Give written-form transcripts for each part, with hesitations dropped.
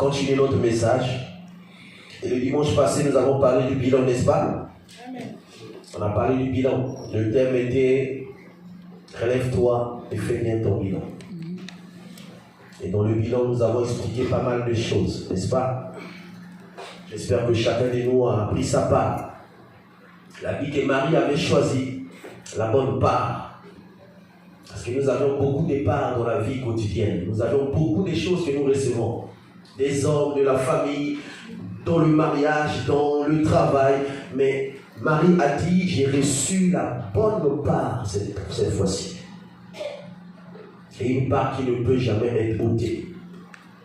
continuer notre message. Et le dimanche passé, nous avons parlé du bilan, n'est-ce pas? Amen. On a parlé du bilan. Le thème était « Relève-toi et fais bien ton bilan ». Et dans le bilan, nous avons expliqué pas mal de choses, n'est-ce pas? J'espère que chacun de nous a pris sa part. La vie que Marie avait choisi, la bonne part. Parce que nous avons beaucoup de parts dans la vie quotidienne. Nous avons beaucoup de choses que nous recevons. Des hommes, de la famille, dans le mariage, dans le travail. Mais Marie a dit, j'ai reçu la bonne part cette fois-ci. Et une part qui ne peut jamais être ôtée.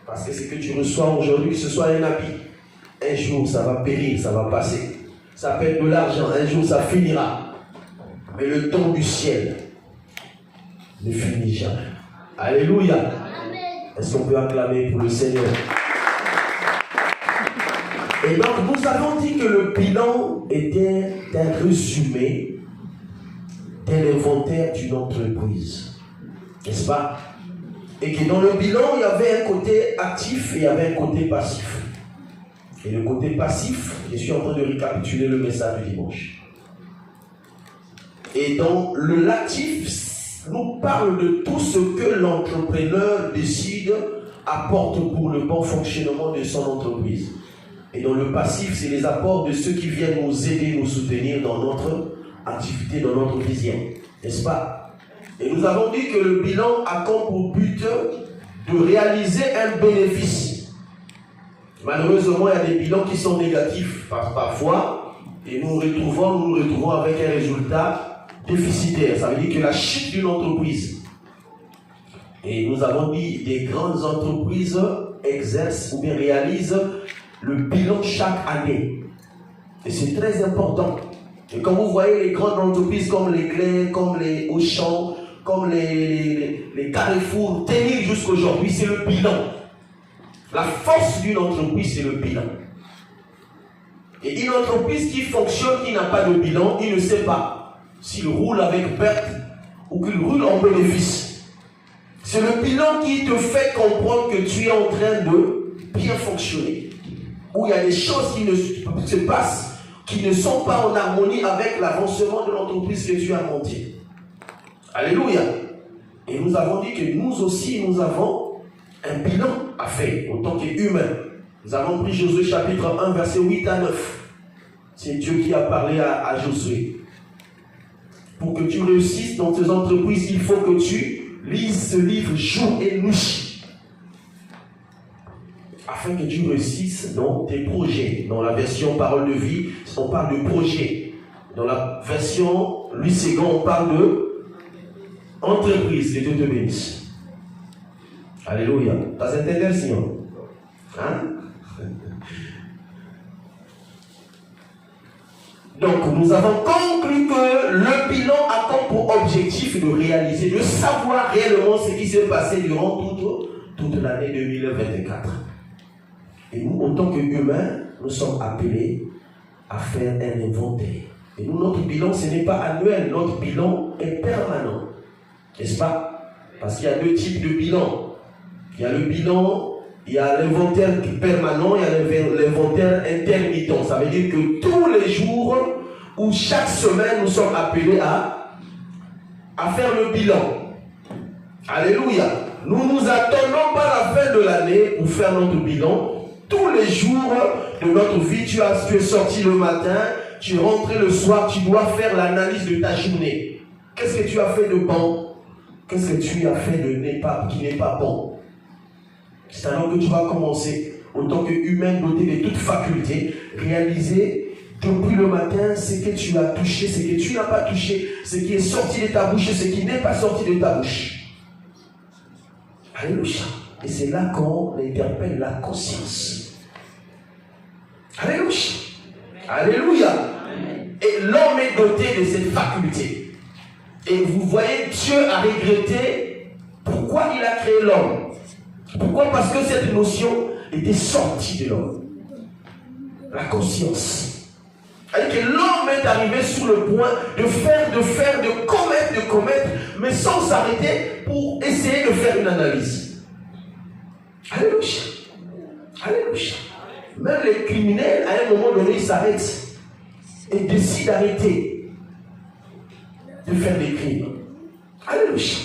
Parce que ce que tu reçois aujourd'hui, que ce soit un habit, un jour ça va périr, ça va passer. Ça peut être de l'argent, un jour ça finira. Mais le don du ciel ne finit jamais. Alléluia. Est-ce qu'on peut acclamer pour le Seigneur? Et donc nous avons dit que le bilan était un résumé de l'inventaire d'une entreprise. N'est-ce pas? Et que dans le bilan, il y avait un côté actif et il y avait un côté passif. Et le côté passif, je suis en train de récapituler le message du dimanche. Et dans l'actif, nous parle de tout ce que l'entrepreneur décide, apporte pour le bon fonctionnement de son entreprise. Et dans le passif, c'est les apports de ceux qui viennent nous aider, nous soutenir dans notre activité, dans notre vision. N'est-ce pas? Et nous avons dit que le bilan a comme pour but de réaliser un bénéfice. Malheureusement, il y a des bilans qui sont négatifs parfois, et nous nous retrouvons avec un résultat déficitaire. Ça veut dire que la chute d'une entreprise. Et nous avons dit des grandes entreprises exercent ou bien réalisent le bilan chaque année. Et c'est très important. Et quand vous voyez les grandes entreprises comme les Leclerc, comme les Auchan, comme les Carrefour, tenir jusqu'à aujourd'hui, c'est le bilan. La force d'une entreprise, c'est le bilan. Et une entreprise qui fonctionne, qui n'a pas de bilan, il ne sait pas s'il roule avec perte ou qu'il roule en bénéfice. C'est le bilan qui te fait comprendre que tu es en train de bien fonctionner. Où il y a des choses qui ne se passent, qui ne sont pas en harmonie avec l'avancement de l'entreprise que tu as montée. Alléluia. Et nous avons dit que nous aussi, nous avons un bilan à faire en tant qu'humains. Nous avons pris Josué chapitre 1, verset 8 à 9. C'est Dieu qui a parlé à Josué. Pour que tu réussisses dans tes entreprises, il faut que tu lises ce livre jour et nuit. Afin que tu réussisses dans tes projets. Dans la version parole de vie, on parle de projet. Dans la version Louis II, on parle de entreprise. Que Dieu te bénisse. Alléluia. T'as entendu, Seigneur? Hein? Donc, nous avons conclu que le bilan a comme pour objectif de réaliser, de savoir réellement ce qui s'est passé durant toute l'année 2024. Et nous, en tant qu'humains, nous sommes appelés à faire un inventaire. Et nous, notre bilan, ce n'est pas annuel, notre bilan est permanent. N'est-ce pas? Parce qu'il y a deux types de bilan. Il y a le bilan, il y a l'inventaire permanent, il y a l'inventaire intermittent. Ça veut dire que tous les jours ou chaque semaine, nous sommes appelés à faire le bilan. Alléluia. Nous ne nous attendons pas à la fin de l'année pour faire notre bilan. Tous les jours de notre vie, tu es sorti le matin, tu es rentré le soir, tu dois faire l'analyse de ta journée. Qu'est-ce que tu as fait de bon? Qu'est-ce que tu as fait qui n'est pas bon? C'est alors que tu vas commencer, en tant qu'humain doté de toutes facultés, réaliser depuis le matin ce que tu as touché, ce que tu n'as pas touché, ce qui est sorti de ta bouche et ce qui n'est pas sorti de ta bouche. Alléluia. Et c'est là qu'on interpelle la conscience. Alléluia. Alléluia. Et l'homme est doté de cette faculté. Et vous voyez, Dieu a regretté pourquoi il a créé l'homme. Pourquoi? Parce que cette notion était sortie de l'homme. La conscience. C'est-à-dire que l'homme est arrivé sur le point de faire, de commettre, mais sans s'arrêter pour essayer de faire une analyse. Alléluia. Alléluia. Même les criminels, à un moment donné, ils s'arrêtent et décident d'arrêter de faire des crimes. Alléluia.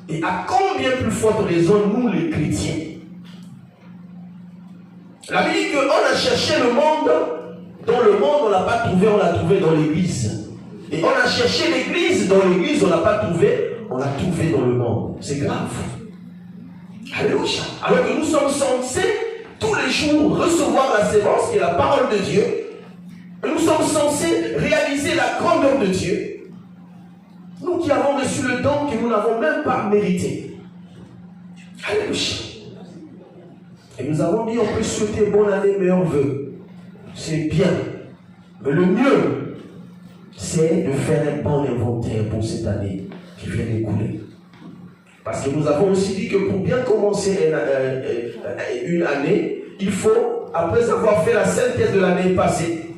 Et à combien plus forte raison, nous les chrétiens? La Bible dit qu'on a cherché le monde, dans le monde on ne l'a pas trouvé, on l'a trouvé dans l'église. Et on a cherché l'église, dans l'église on ne l'a pas trouvé, on l'a trouvé dans le monde. C'est grave. Alléluia. Alors que nous sommes censés tous les jours recevoir la sémence qui est la parole de Dieu. Et nous sommes censés réaliser la grandeur de Dieu. Nous qui avons reçu le don que nous n'avons même pas mérité. Alléluia. Et nous avons dit, on peut souhaiter bonne année, meilleurs vœux. C'est bien. Mais le mieux, c'est de faire un bon inventaire pour cette année qui vient d'écouler. Parce que nous avons aussi dit que pour bien commencer une année, il faut, après avoir fait la synthèse de l'année passée,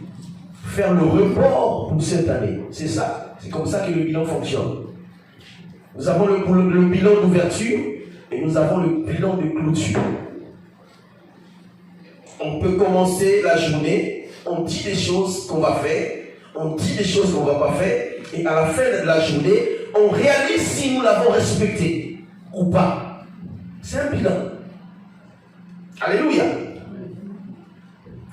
faire le report pour cette année. C'est ça. C'est comme ça que le bilan fonctionne. Nous avons le bilan d'ouverture et nous avons le bilan de clôture. On peut commencer la journée, on dit des choses qu'on va faire, on dit des choses qu'on ne va pas faire, et à la fin de la journée, on réalise si nous l'avons respecté ou pas. C'est un bilan. Alléluia.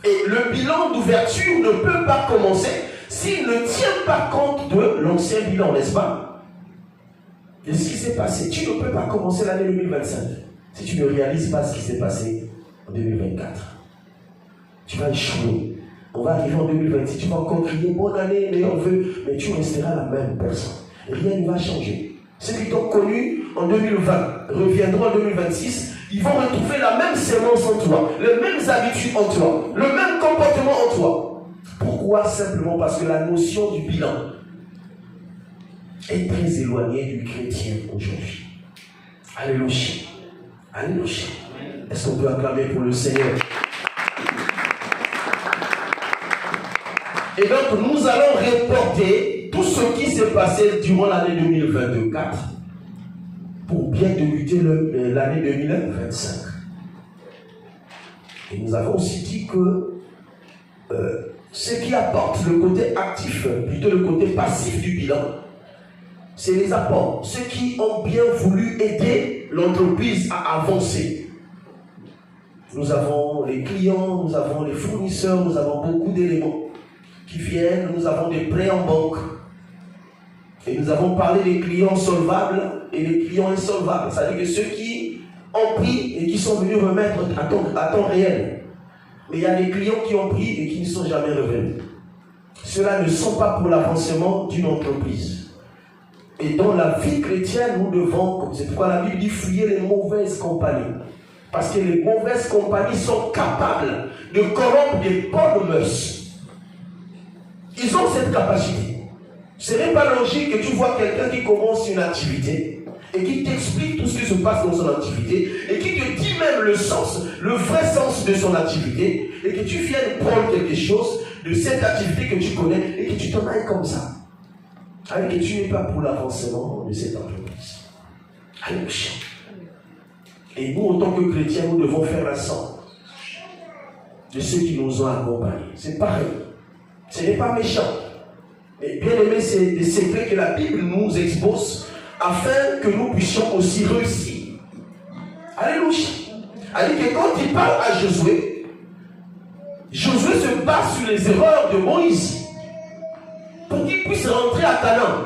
Et le bilan d'ouverture ne peut pas commencer s'il ne tient pas compte de l'ancien bilan, n'est-ce pas? De ce qui s'est passé. Tu ne peux pas commencer l'année 2025 si tu ne réalises pas ce qui s'est passé en 2024. Tu vas échouer. On va arriver en 2026, tu vas encore crier bonne année, meilleurs vœux, mais tu resteras la même personne. Rien ne va changer. Ceux qui t'ont connu en 2020 reviendront en 2026, ils vont retrouver la même sémence en toi, les mêmes habitudes en toi, le même comportement en toi. Pourquoi? Simplement parce que la notion du bilan est très éloignée du chrétien aujourd'hui. Alléluia. Alléluia. Est-ce qu'on peut acclamer pour le Seigneur? Et donc, nous allons reporter tout ce qui s'est passé durant l'année 2024 pour bien débuter l'année 2025. Et nous avons aussi dit que ce qui apporte le côté actif, plutôt le côté passif du bilan, c'est les apports. Ceux qui ont bien voulu aider l'entreprise à avancer. Nous avons les clients, nous avons les fournisseurs, nous avons beaucoup d'éléments qui viennent, nous avons des prêts en banque. Et nous avons parlé des clients solvables et des clients insolvables. C'est-à-dire que ceux qui ont pris et qui sont venus remettre à temps réel. Mais il y a des clients qui ont pris et qui ne sont jamais revenus. Ceux-là ne sont pas pour l'avancement d'une entreprise. Et dans la vie chrétienne, nous devons, c'est pourquoi la Bible dit, fuyer les mauvaises compagnies. Parce que les mauvaises compagnies sont capables de corrompre des bonnes mœurs. Ils ont cette capacité. Ce n'est pas logique que tu vois quelqu'un qui commence une activité et qui t'explique tout ce qui se passe dans son activité et qui te dit même le sens, le vrai sens de son activité et que tu viennes prendre quelque chose de cette activité que tu connais et que tu t'en ailles comme ça. Alors que tu n'es pas pour l'avancement de cette entreprise. Alléluia. Et nous, en tant que chrétiens, nous devons faire la somme de ceux qui nous ont accompagnés. C'est pareil. Ce n'est pas méchant. Mais bien aimé, c'est des secrets que la Bible nous expose afin que nous puissions aussi réussir. Alléluia. Alors que quand il parle à Josué, Josué se base sur les erreurs de Moïse pour qu'il puisse rentrer à Canaan.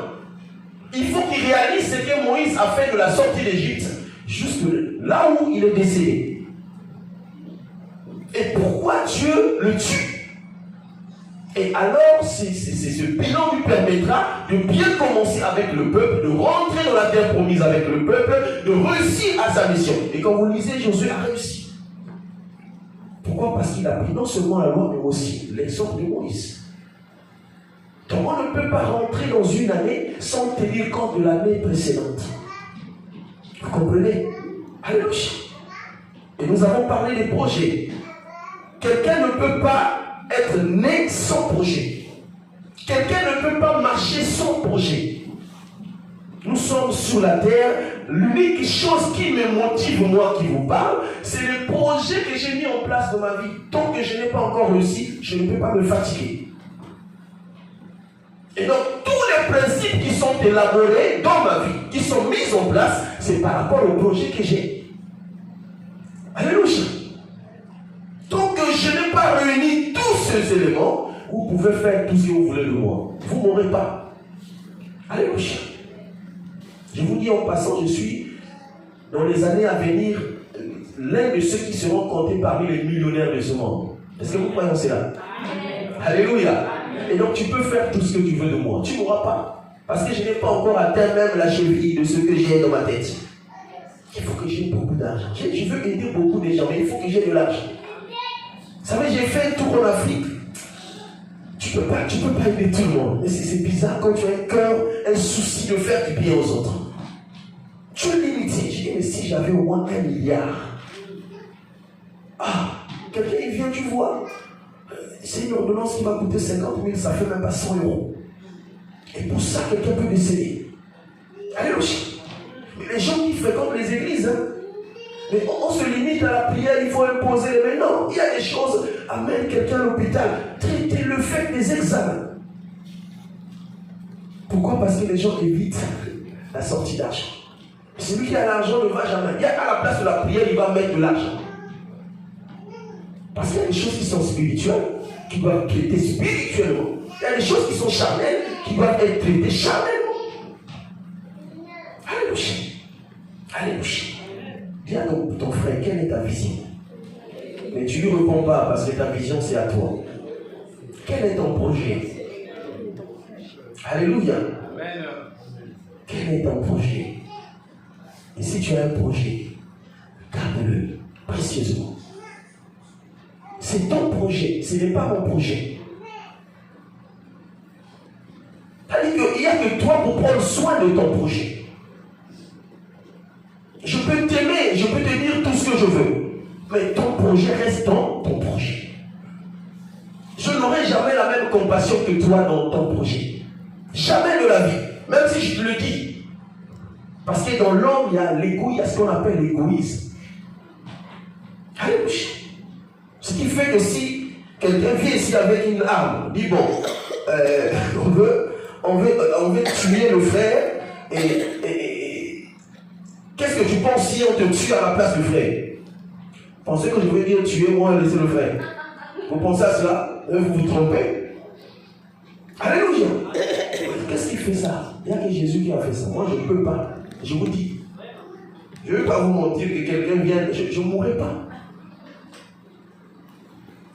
Il faut qu'il réalise ce que Moïse a fait de la sortie d'Égypte, juste là où il est décédé. Et pourquoi Dieu le tue? Et alors, ce bilan lui permettra de bien commencer avec le peuple, de rentrer dans la terre promise avec le peuple, de réussir à sa mission. Et quand vous lisez, Josué a réussi. Pourquoi? Parce qu'il a pris non seulement la loi, mais aussi l'exemple de Moïse. Donc on ne peut pas rentrer dans une année sans tenir compte de l'année précédente. Vous comprenez? Alléluia. Et nous avons parlé des projets. Quelqu'un ne peut pas être né sans projet. Quelqu'un ne peut pas marcher sans projet. Nous sommes sur la terre l'unique chose qui me motive, moi qui vous parle, c'est le projet que j'ai mis en place dans ma vie. Tant que je n'ai pas encore réussi, je ne peux pas me fatiguer. Et donc, tous les principes qui sont élaborés dans ma vie, qui sont mis en place, c'est par rapport au projet que j'ai. Alléluia. Tant que je n'ai pas réuni tous ces éléments, vous pouvez faire tout ce que vous voulez de moi. Vous ne m'aurez pas. Alléluia. Je vous dis en passant, je suis, dans les années à venir, l'un de ceux qui seront comptés parmi les millionnaires de ce monde. Est-ce que vous croyez en cela? Alléluia. Et donc tu peux faire tout ce que tu veux de moi. Tu ne m'auras pas. Parce que je n'ai pas encore atteint même la cheville de ce que j'ai dans ma tête. Il faut que j'ai beaucoup d'argent. Je veux aider beaucoup de gens, mais il faut que j'ai de l'argent. Vous savez, j'ai fait un tour en Afrique. Tu peux pas aider tout le monde. Mais c'est bizarre quand tu as un cœur, un souci de faire du bien aux autres. Tu es limité. Je dis, mais si j'avais au moins 1 milliard. Ah, quelqu'un il vient, tu vois. C'est une ordonnance qui m'a coûté 50 000, ça fait même pas 100 €. Et pour ça, quelqu'un peut décéder. Alléluia. Mais les gens qui fréquentent les églises, hein, mais on se limite à la prière, il faut imposer. Mais non, il y a des choses. Amène quelqu'un à l'hôpital. Traitez-le, faites des examens. Pourquoi? Parce que les gens évitent la sortie d'argent. Celui qui a l'argent ne va jamais. Il y a à la place de la prière, il va mettre de l'argent. Parce qu'il y a des choses qui sont spirituelles, qui doivent être traitées spirituellement. Il y a des choses qui sont charnelles, qui doivent être traitées charnellement. Alléluia. Alléluia. Dis à ton frère, quelle est ta vision? Mais tu ne lui réponds pas parce que ta vision c'est à toi. Quel est ton projet? Alléluia. Quel est ton projet? Et si tu as un projet, garde-le précieusement. C'est ton projet, ce n'est pas mon projet. C'est-à-dire qu'il n'y a que toi pour prendre soin de ton projet. Je peux t'aimer, je peux te dire tout ce que je veux, mais ton projet reste ton projet. Je n'aurai jamais la même compassion que toi dans ton projet. Jamais de la vie, même si je te le dis. Parce que dans l'homme, il y a l'égoïsme, il y a ce qu'on appelle l'égoïsme. Alléluia. Ce qui fait que si quelqu'un vient ici avec une arme, dit bon, on veut tuer le frère, et qu'est-ce que tu penses si on te tue à la place du frère? Pensez que je veux dire tuer moi et laisser le frère? Vous pensez à cela? Vous vous trompez? Alléluia. Qu'est-ce qui fait ça? Il n'y a que Jésus qui a fait ça. Moi je ne peux pas. Je vous dis. Je ne veux pas vous mentir que quelqu'un vienne. Je ne mourrai pas.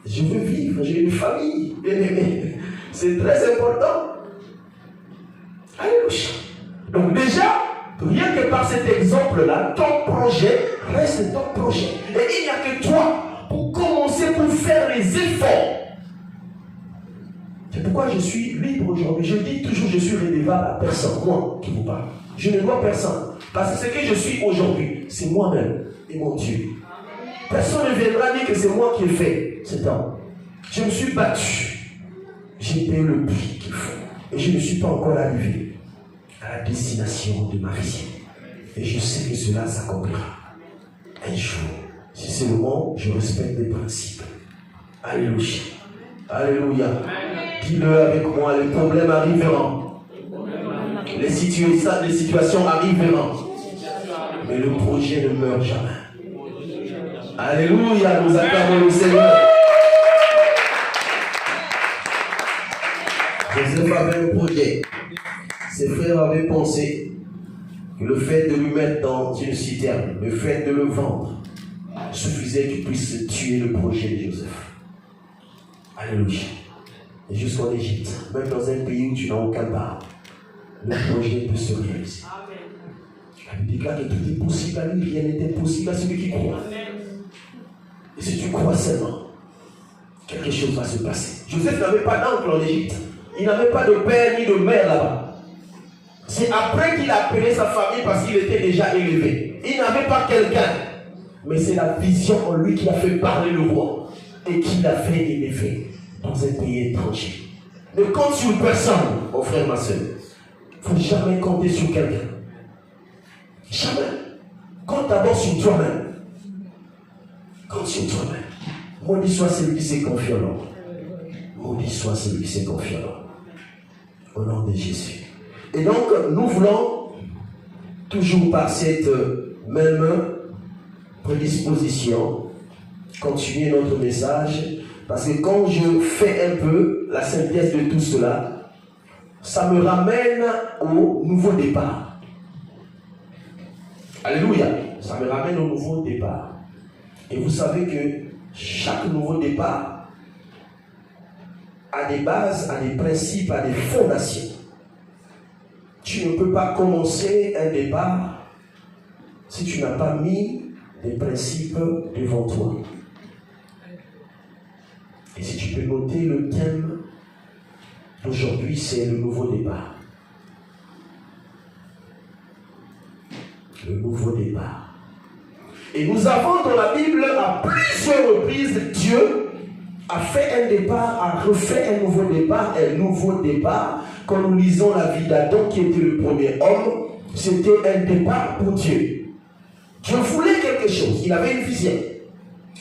Je veux vivre, j'ai une famille, bien aimé. C'est très important. Alléluia. Donc déjà, rien que par cet exemple-là, ton projet reste ton projet. Et il n'y a que toi pour commencer, pour faire les efforts. C'est pourquoi je suis libre aujourd'hui. Je dis toujours, je suis redevable à personne, moi qui vous parle. Je ne dois personne. Parce que ce que je suis aujourd'hui, c'est moi-même et mon Dieu. Personne ne viendra dire que c'est moi qui ai fait cet homme. Je me suis battu. J'ai payé le prix qu'il faut. Et je ne suis pas encore arrivé à la destination de ma vision. Et je sais que cela s'accomplira. Un jour, si c'est le moment, je respecte les principes. Alléluia. Alléluia. Dis-le avec moi, les problèmes arriveront. Les situations arriveront. Mais le projet ne meurt jamais. Alléluia, nous acclamons le Seigneur. Joseph avait un projet. Ses frères avaient pensé que le fait de lui mettre dans une citerne, le fait de le vendre, suffisait qu'il puisse tuer le projet de Joseph. Alléluia. Et jusqu'en Égypte, même dans un pays où tu n'as aucun part, le projet peut se réaliser. La Bible déclare que tout est possible à lui, rien n'est impossible à celui qui croit. Et si tu crois seulement, quelque chose va se passer. Joseph n'avait pas d'oncle en Égypte. Il n'avait pas de père ni de mère là-bas. C'est après qu'il a appelé sa famille parce qu'il était déjà élevé. Il n'avait pas quelqu'un. Mais c'est la vision en lui qui a fait parler le roi. Et qui l'a fait élever dans un pays étranger. Ne compte sur personne, mon frère, ma soeur. Il ne faut jamais compter sur quelqu'un. Jamais. Compte d'abord sur toi-même. Compte sur toi-même. Maudit soit celui qui s'est confié en l'homme. Maudit soit celui qui s'est confié en l'homme. Au nom de Jésus. Et donc, nous voulons, toujours par cette même prédisposition, continuer notre message. Parce que quand je fais un peu la synthèse de tout cela, ça me ramène au nouveau départ. Alléluia. Ça me ramène au nouveau départ. Et vous savez que chaque nouveau départ a des bases, a des principes, a des fondations. Tu ne peux pas commencer un départ si tu n'as pas mis des principes devant toi. Et si tu peux noter le thème d'aujourd'hui, c'est le nouveau départ. Le nouveau départ. Et nous avons dans la Bible, à plusieurs reprises, Dieu a fait un départ, a refait un nouveau départ. Quand nous lisons la vie d'Adam, qui était le premier homme, c'était un départ pour Dieu. Dieu voulait quelque chose, il avait une vision.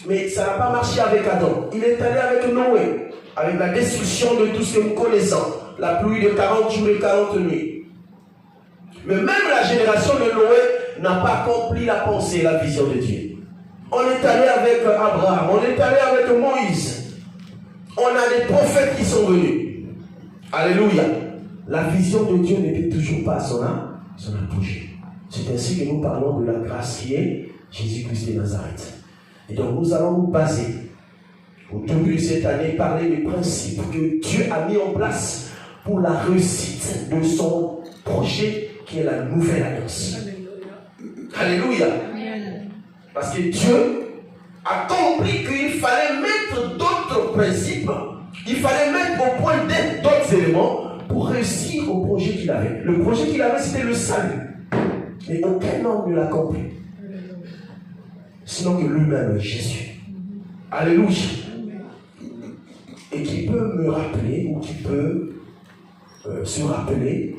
Mais ça n'a pas marché avec Adam. Il est allé avec Noé, avec la destruction de tout ce que nous connaissons. La pluie de 40 jours et 40 nuits. Mais même la génération de Noé n'a pas accompli la pensée, la vision de Dieu. On est allé avec Abraham, on est allé avec Moïse. On a des prophètes qui sont venus. Alléluia. La vision de Dieu n'était toujours pas à son apogée. C'est ainsi que nous parlons de la grâce qui est Jésus-Christ de Nazareth. Et donc nous allons nous baser, au début de cette année, parler des principes que Dieu a mis en place pour la réussite de son projet qui est la nouvelle alliance. Alléluia. Parce que Dieu a compris qu'il fallait mettre d'autres principes, il fallait mettre au point d'autres éléments pour réussir au projet qu'il avait. Le projet qu'il avait, c'était le salut. Mais aucun homme ne l'a compris. Sinon que lui-même, Jésus. Alléluia. Et qui peut me rappeler, ou qui peut se rappeler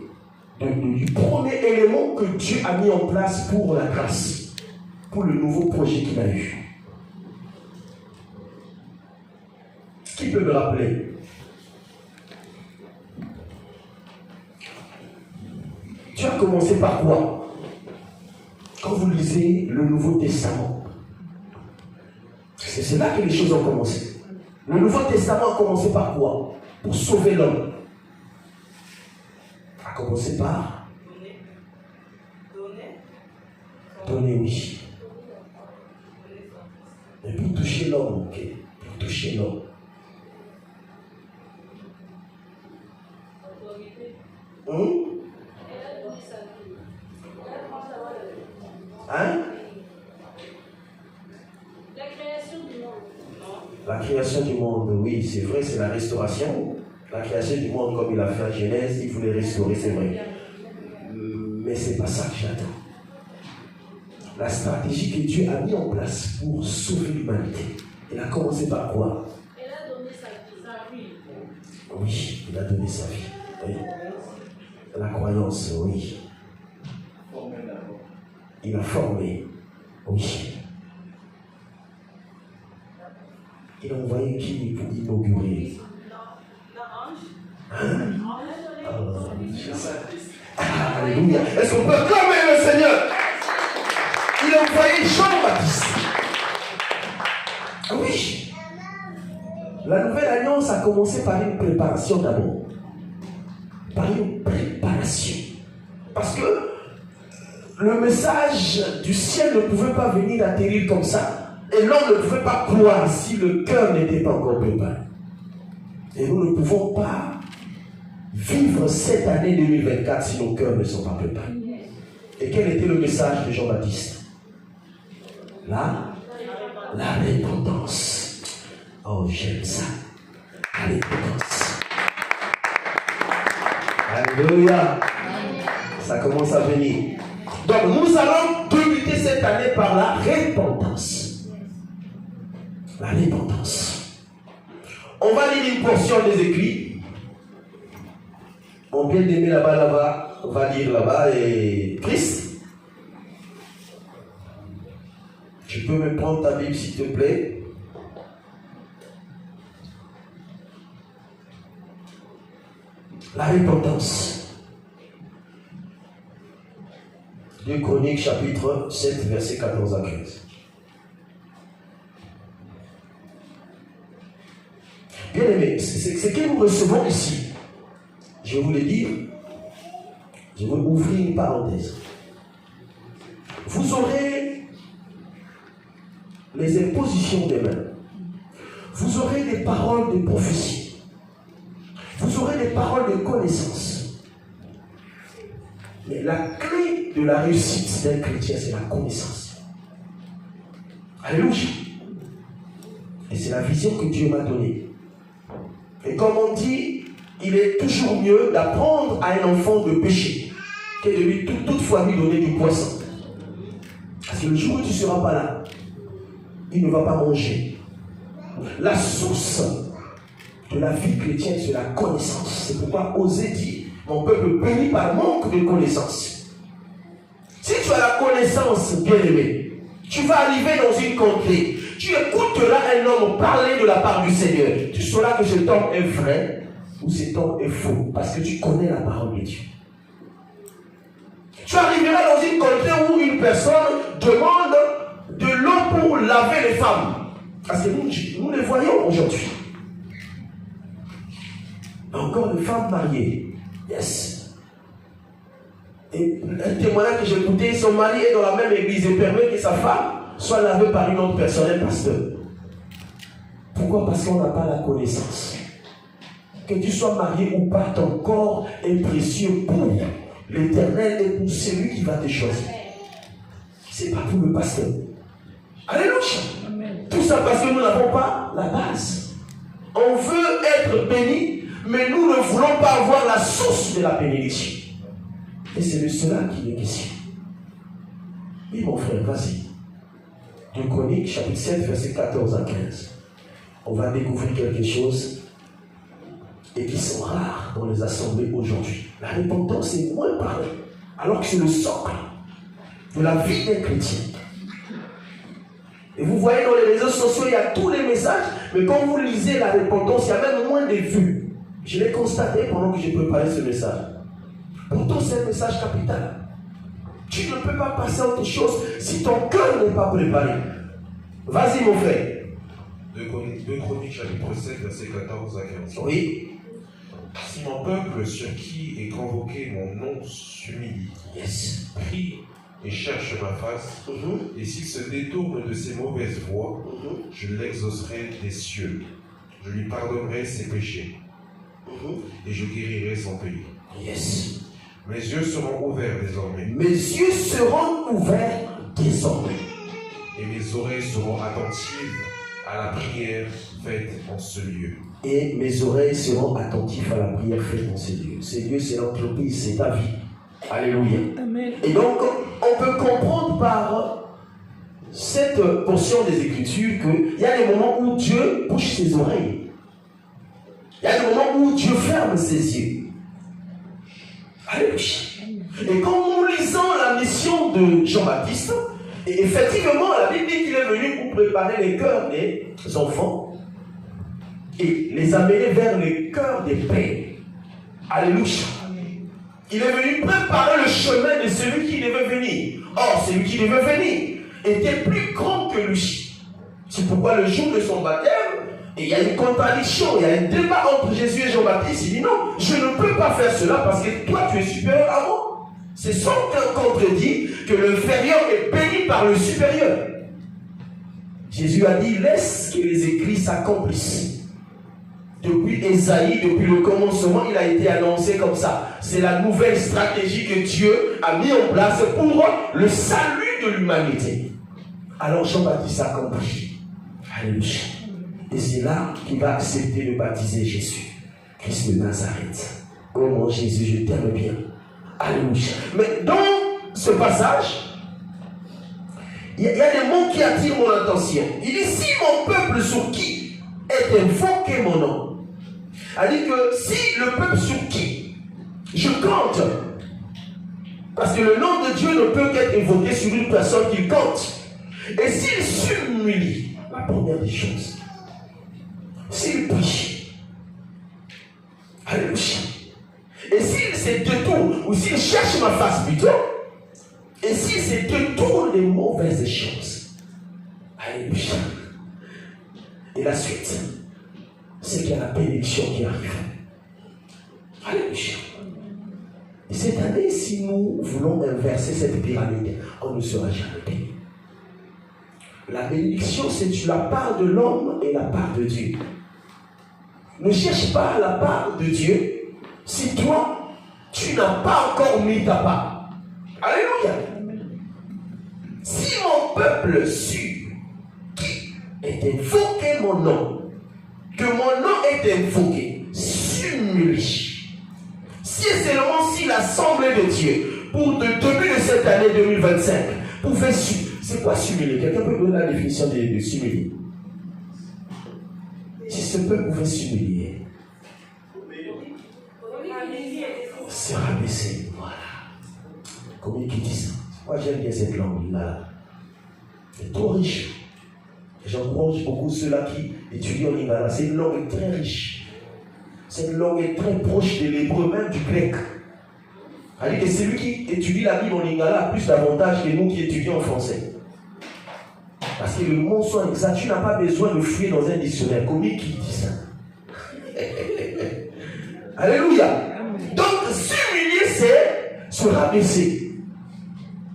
du premier élément que Dieu a mis en place pour la grâce, pour le nouveau projet qu'il a eu. Qui peut me rappeler? Tu as commencé par quoi? Quand vous lisez le Nouveau Testament, c'est là que les choses ont commencé. Le Nouveau Testament a commencé par quoi? Pour sauver l'homme. A commencé par donner, oui. Et pour toucher l'homme, ok. Pour toucher l'homme. Hein? La création du monde. La création du monde, oui, c'est vrai, c'est la restauration. La création du monde, comme il a fait en Genèse, il voulait restaurer, c'est vrai. Mais c'est pas ça que j'attends. La stratégie que Dieu a mis en place pour sauver l'humanité, il a commencé par quoi? Il a donné sa vie. Oui, il a donné sa vie. Oui. La croyance, oui. Il a formé, oui. Il a envoyé qui pour inaugurer? Hein? Alléluia. Est-ce qu'on peut acclamer le Seigneur? Il a envoyé Jean-Baptiste. Oui. La nouvelle alliance a commencé par une préparation d'abord. Par une préparation. Parce que le message du ciel ne pouvait pas venir atterrir comme ça. Et l'homme ne pouvait pas croire si le cœur n'était pas encore préparé. Et nous ne pouvons pas vivre cette année 2024 si nos cœurs ne sont pas préparés. Et quel était le message de Jean-Baptiste? La repentance. Oh, j'aime ça. La repentance. Alléluia. Ça commence à venir. Donc nous allons débuter cette année par la repentance. La repentance. On va lire une portion des écrits. Mon bien-aimé là-bas va lire là-bas et Christ. peux me prendre ta Bible s'il te plaît? La repentance. 2 Chroniques chapitre 7 verset 14 à 15. Bien aimé, ce que nous recevons ici, je vais vous le dire, je vais ouvrir une parenthèse. Vous aurez les impositions des mains. Vous aurez des paroles de prophétie. Vous aurez des paroles de connaissance. Mais la clé de la réussite d'un chrétien, c'est la connaissance. Alléluia. Et c'est la vision que Dieu m'a donnée. Et comme on dit, il est toujours mieux d'apprendre à un enfant de pécher que de lui toutefois lui donner du poisson. Parce que le jour où tu ne seras pas là, il ne va pas manger. La source de la vie chrétienne, c'est la connaissance. C'est pourquoi Osée dit, mon peuple périt par manque de connaissance. Si tu as la connaissance, bien-aimé, tu vas arriver dans une contrée. Tu écouteras un homme parler de la part du Seigneur. Tu sauras que cet homme est vrai ou cet homme est faux. Parce que tu connais la parole de Dieu. Tu arriveras dans une contrée où une personne demande de l'eau pour laver les femmes. Parce que nous les voyons aujourd'hui. Encore des femmes mariées. Yes. Et un témoignage que j'ai écouté, son mari est dans la même église et permet que sa femme soit lavée par une autre personne, un pasteur. Pourquoi? Parce qu'on n'a pas la connaissance. Que tu sois marié ou pas, ton corps est précieux pour l'Éternel et pour celui qui va te choisir. C'est pas pour le pasteur. Alléluia. Tout ça parce que nous n'avons pas la base. On veut être béni, mais nous ne voulons pas avoir la source de la bénédiction. Et c'est de cela qu'il est question. Oui, mon frère, vas-y. 2 Chroniques, chapitre 7, verset 14 à 15. On va découvrir quelque chose et qui sont rares dans les assemblées aujourd'hui. La repentance est moins parlée, alors que c'est le socle de la vie d'un chrétien. Et vous voyez dans les réseaux sociaux, il y a tous les messages, mais quand vous lisez la repentance, il y a même moins de vues. Je l'ai constaté pendant que j'ai préparé ce message. Pourtant, c'est un message capital. Tu ne peux pas passer à autre chose si ton cœur n'est pas préparé. Vas-y, mon frère. 2 Chroniques, chapitre 7, verset 14 à 15. Oui. Si mon peuple sur qui est convoqué mon nom s'humilie, Yes. prie et cherche ma face, et s'il se détourne de ses mauvaises voies, je l'exaucerai des cieux. Je lui pardonnerai ses péchés, et je guérirai son pays. Yes. Mes yeux seront ouverts désormais. Mes yeux seront ouverts désormais. Et mes oreilles seront attentives à la prière faite en ce lieu. Et mes oreilles seront attentives à la prière faite dans ces lieux. Ces lieux, c'est l'entreprise, c'est ta vie. Alléluia. Amen. Et donc, on peut comprendre par cette portion des Écritures qu'il y a des moments où Dieu bouche ses oreilles. Il y a des moments où Dieu ferme ses yeux. Alléluia. Et quand nous lisons la mission de Jean-Baptiste, et effectivement, la Bible dit qu'il est venu pour préparer les cœurs des enfants et les amener vers les cœurs des pères. Alléluia. Il est venu préparer le chemin de celui qui devait venir. Or, celui qui devait venir était plus grand que lui. C'est pourquoi le jour de son baptême, il y a une contradiction, il y a un débat entre Jésus et Jean-Baptiste. Il dit non, je ne peux pas faire cela parce que toi tu es supérieur à moi. C'est sans qu'un contredit que l'inférieur est béni par le supérieur. Jésus a dit, laisse que les écrits s'accomplissent. Depuis Ésaïe, depuis le commencement, il a été annoncé comme ça. C'est la nouvelle stratégie que Dieu a mis en place pour le salut de l'humanité. Alors Jean-Baptiste a compris. Alléluia. Et c'est là qu'il va accepter de baptiser Jésus, Christ de Nazareth. Oh mon Jésus, je t'aime bien. Alléluia. Mais dans ce passage, il y a des mots qui attirent mon attention. Il dit, si mon peuple sur qui est invoqué mon nom, elle dit que si le peuple sur qui je compte, parce que le nom de Dieu ne peut qu'être évoqué sur une personne qui compte. Et s'il s'humilie, la première des choses, s'il prie, alléluia. Et s'il se détourne, ou s'il cherche ma face plutôt, et s'il se détourne des mauvaises choses, alléluia. Et la suite, c'est qu'il y a la bénédiction qui arrive. Alléluia. Et cette année, si nous voulons inverser cette pyramide, on ne sera jamais béni. La bénédiction, c'est la part de l'homme et la part de Dieu. Ne cherche pas la part de Dieu si toi, tu n'as pas encore mis ta part. Alléluia. Si mon peuple sut qui est invoqué mon nom, que mon nom est invoqué, s'humilie. Si seulement si l'Assemblée de Dieu, pour le début de cette année 2025, pouvait c'est quoi s'humilier? Quelqu'un peut donner la définition de s'humilier? Si ce peuple pouvait s'humilier, se rabaisser, voilà. Comment qui dit ça? Moi j'aime bien cette langue-là. C'est trop riche. J'encourage beaucoup ceux-là qui étudient en Lingala. C'est une langue très riche. Cette langue est très proche de l'hébreu, même du grec. C'est-à-dire que celui qui étudie la Bible en Lingala a plus d'avantages que nous qui étudions en français. Parce que le mot soit exact, tu n'as pas besoin de fouiller dans un dictionnaire. Comment qui dit ça? Alléluia. Donc, s'humilier, c'est se rabaisser.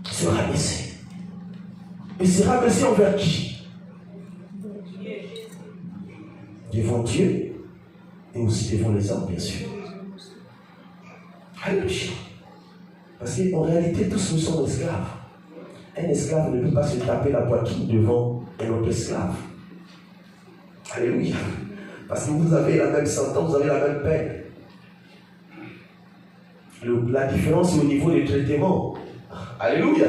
Se rabaisser. Et se rabaisser envers qui? Devant Dieu et aussi devant les hommes, bien sûr. Alléluia. Parce qu'en réalité, tous nous sommes esclaves. Un esclave ne peut pas se taper la poitrine devant un autre esclave. Alléluia. Parce que vous avez la même sentence, vous avez la même peine. La différence est au niveau des traitements. Alléluia.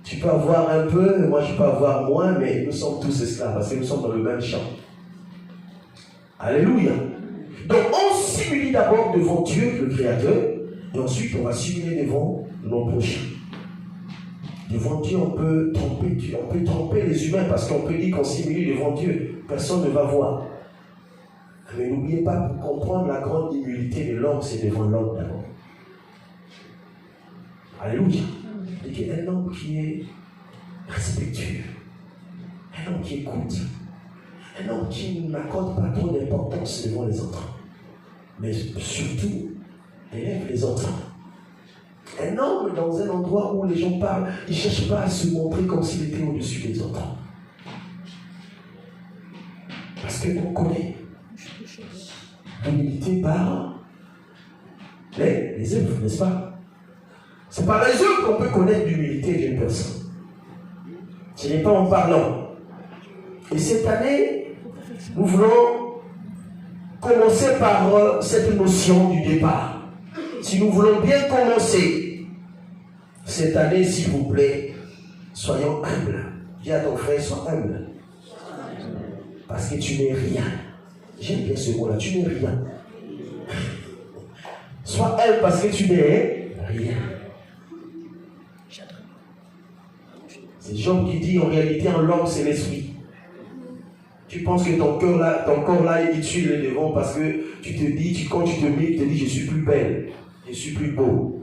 Tu peux avoir un peu, moi je peux avoir moins, mais nous sommes tous esclaves parce que nous sommes dans le même champ. Alléluia. Donc on s'humilie d'abord devant Dieu, le Créateur, et ensuite on va s'humilier devant nos prochains. Devant Dieu, on peut tromper Dieu, on peut tromper les humains parce qu'on peut dire qu'on s'humilie devant Dieu. Personne ne va voir. Mais n'oubliez pas, pour comprendre la grande humilité de l'homme, c'est devant l'homme d'abord. Alléluia. C'est un homme qui est respectueux, un homme qui écoute, un homme qui n'accorde pas trop d'importance devant les autres, mais surtout élève les autres. Un homme dans un endroit où les gens parlent, il ne cherche pas à se montrer comme s'il était au-dessus des autres. Parce qu'on connaît l'humilité par les œuvres, n'est-ce pas? C'est par les œuvres qu'on peut connaître l'humilité d'une personne. Ce n'est pas en parlant. Et cette année, nous voulons commencer par cette notion du départ. Si nous voulons bien commencer cette année, s'il vous plaît, soyons humbles. Dis à ton frère, sois humble. Parce que tu n'es rien. J'aime bien ce mot-là, tu n'es rien. Sois humble parce que tu n'es rien. C'est Job qui dit en réalité en l'homme c'est l'esprit. Tu penses que ton corps là est utile devant parce que tu te dis, quand tu te mets, tu te dis je suis plus belle, je suis plus beau.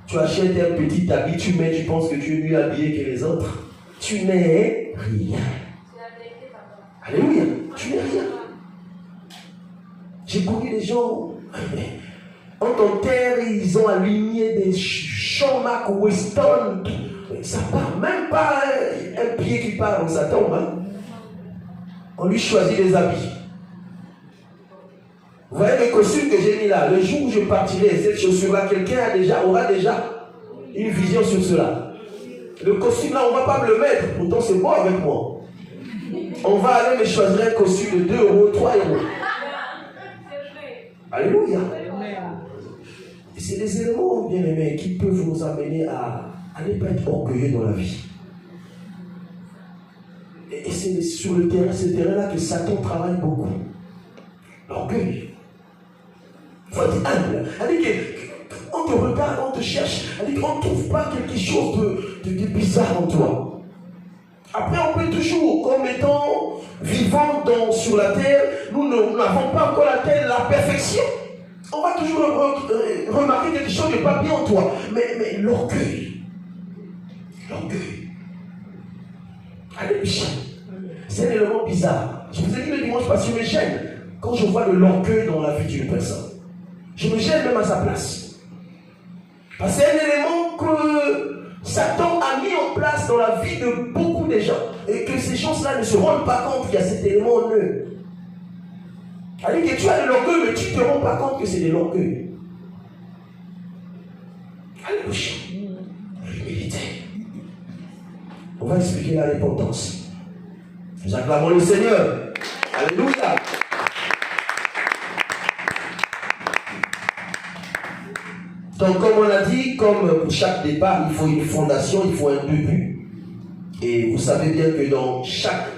Tu achètes un petit habit, tu mets, tu penses que tu es mieux habillé que les autres. Tu n'es rien. Alléluia, tu n'es rien. J'ai connu des gens, en ton terre, ils ont aligné des champs Mac Weston. Ça part même pas un pied qui part dans sa tombe. Hein. On lui choisit les habits. Vous voyez le costume que j'ai mis là. Le jour où je partirai, cette chaussure-là, quelqu'un aura déjà une vision sur cela. Le costume là, on ne va pas me le mettre. Pourtant, c'est bon avec moi. On va aller me choisir un costume de 2 euros, 3 euros. Alléluia. Et c'est des éléments, bien aimés, qui peuvent nous amener à ne pas être orgueilleux dans la vie. Et c'est sur le terrain, ce terrain-là que Satan travaille beaucoup. L'orgueil. Il faut être humble. On te regarde, on te cherche. On ne trouve pas quelque chose de bizarre en toi. Après, on peut toujours, comme étant vivant sur la terre, nous n'avons pas encore atteint la perfection. On va toujours remarquer quelque chose de pas bien en toi. Mais l'orgueil. Alléluia. C'est un élément bizarre. Je vous ai dit le dimanche passé, je me gêne quand je vois de l'orgueil dans la vie d'une personne. Je me gêne même à sa place. Parce que c'est un élément que Satan a mis en place dans la vie de beaucoup de gens. Et que ces gens-là ne se rendent pas compte qu'il y a cet élément en eux. C'est-à-dire que tu as de l'orgueil, mais tu ne te rends pas compte que c'est de l'orgueil. Alléluia. L'humilité. On va expliquer la l'importance. Nous acclamons le Seigneur. Alléluia. Donc, comme on l'a dit, comme pour chaque départ, il faut une fondation, il faut un début. Et vous savez bien que dans chaque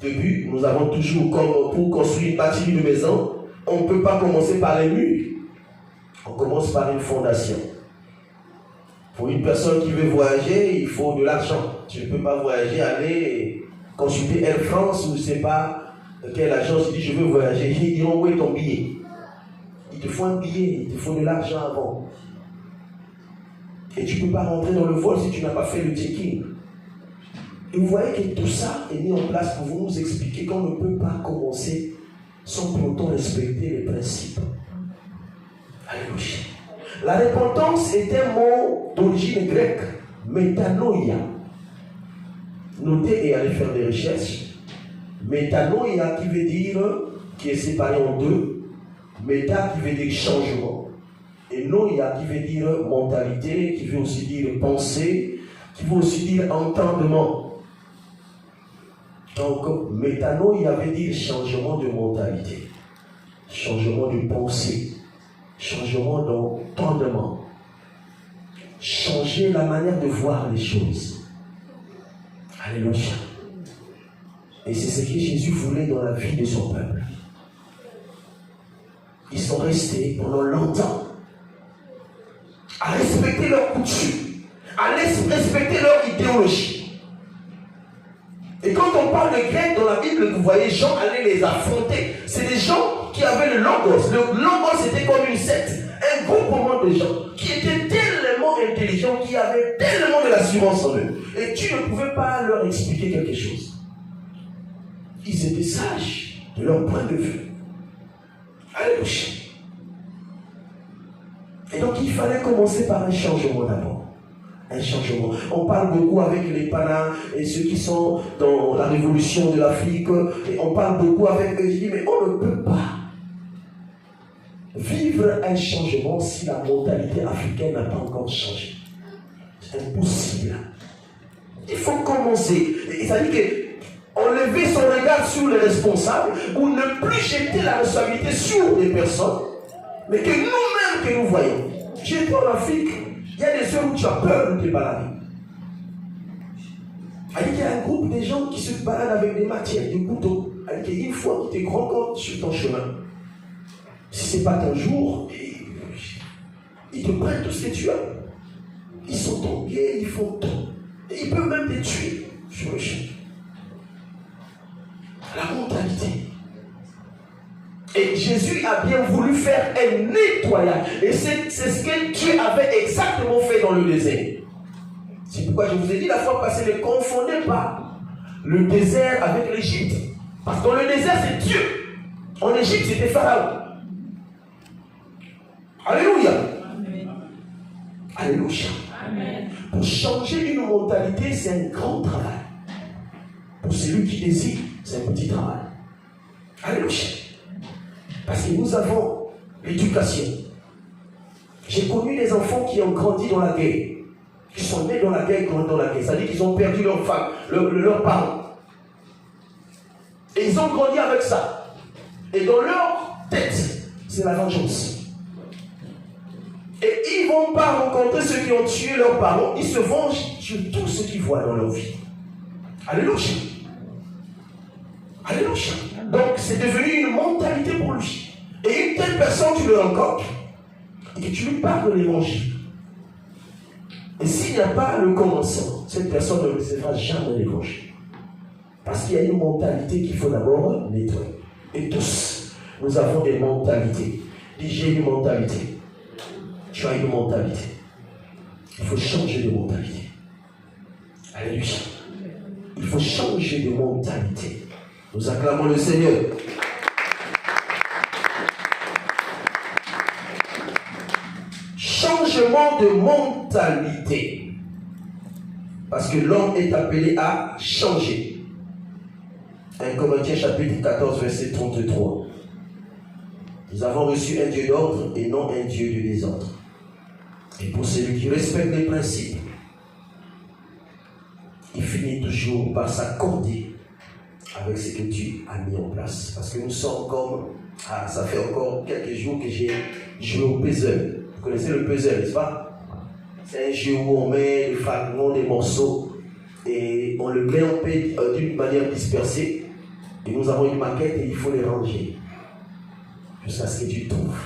début, nous avons toujours, comme pour construire une bâtiment de maison, on ne peut pas commencer par les murs. On commence par une fondation. Pour une personne qui veut voyager, il faut de l'argent. Tu ne peux pas voyager, aller consulter Air France ou je ne sais pas quelle agence dit je veux voyager. Ils diront où est ton billet? Il te faut un billet, il te faut de l'argent avant. Et tu ne peux pas rentrer dans le vol si tu n'as pas fait le check-in. Et vous voyez que tout ça est mis en place pour vous expliquer qu'on ne peut pas commencer sans pour autant respecter les principes. Alléluia. La repentance est un mot d'origine grecque, métanoïa. Notez et allez faire des recherches. Métanoïa qui veut dire, qui est séparé en deux. Méta qui veut dire changement. Et noïa qui veut dire mentalité, qui veut aussi dire pensée, qui veut aussi dire entendement. Donc, métanoïa veut dire changement de mentalité, changement de pensée, changement d'entendement, changer la manière de voir les choses. Alléluia. Et c'est ce que Jésus voulait dans la vie de son peuple. Ils sont restés pendant longtemps à respecter leurs coutumes, à respecter leur idéologie. Et quand on parle de grec dans la Bible, vous voyez, Jean allait les affronter. C'est des gens qui avaient le logos. Le logos était comme une secte, un groupement de gens qui étaient tellement intelligents, qui avaient tellement de l'assurance en eux. Et tu ne pouvais pas leur expliquer quelque chose. Ils étaient sages de leur point de vue. Alléluia. Et donc il fallait commencer par un changement d'abord. Un changement. On parle beaucoup avec les panas et ceux qui sont dans la révolution de l'Afrique. Et on parle beaucoup avec eux. Je dis, mais on ne peut pas vivre un changement si la mentalité africaine n'a pas encore changé. C'est impossible. Il faut commencer. C'est-à-dire qu'enlever son regard sur les responsables ou ne plus jeter la responsabilité sur les personnes, mais que nous-mêmes que nous voyons. J'étais en Afrique, il y a des heures où tu as peur de te balader. Il y a un groupe de gens qui se baladent avec des matières, des couteaux. Une fois qu'ils te rencontrent sur ton chemin, si ce n'est pas ton jour, ils te prennent tout ce que tu as. Ils sont tombés, ils font tout. Et ils peuvent même te tuer sur le chemin. La mentalité. Et Jésus a bien voulu faire un nettoyage. Et c'est ce que Dieu avait exactement fait dans le désert. C'est pourquoi je vous ai dit la fois passée, ne confondez pas le désert avec l'Égypte. Parce que dans le désert, c'est Dieu. En Égypte, c'était Pharaon. Alléluia. Amen. Alléluia. Amen. Pour changer une mentalité, c'est un grand travail. Pour celui qui désire, c'est un petit travail. Alléluia. Parce que nous avons l'éducation. J'ai connu des enfants qui ont grandi dans la guerre. Qui sont nés dans la guerre, grandis dans la guerre. C'est-à-dire qu'ils ont perdu leur femme, leurs parents. Et ils ont grandi avec ça. Et dans leur tête, c'est la vengeance. Et ils ne vont pas rencontrer ceux qui ont tué leurs parents. Ils se vengent sur tout ce qu'ils voient dans leur vie. Alléluia. Alléluia. Donc c'est devenu une mentalité pour lui. Et une telle personne, tu le rencontres et que tu lui parles de l'évangile. Et s'il n'y a pas le commencement, cette personne ne recevra jamais l'évangile. Parce qu'il y a une mentalité qu'il faut d'abord nettoyer. Et tous, nous avons des mentalités. Dis, j'ai une mentalité. Tu as une mentalité. Il faut changer de mentalité. Alléluia. Il faut changer de mentalité. Nous acclamons le Seigneur. Changement de mentalité. Parce que l'homme est appelé à changer. 1 Corinthiens chapitre 14, verset 33. Nous avons reçu un Dieu d'ordre et non un Dieu de désordre. Et pour celui qui respecte les principes, il finit toujours par s'accorder avec ce que tu as mis en place. Parce que nous sommes comme... ça fait encore quelques jours que j'ai joué au puzzle. Vous connaissez le puzzle, n'est-ce pas? C'est un jeu où on met des fragments, des morceaux, et on le met en paix d'une manière dispersée. Et nous avons une maquette et il faut les ranger. Jusqu'à ce que tu trouves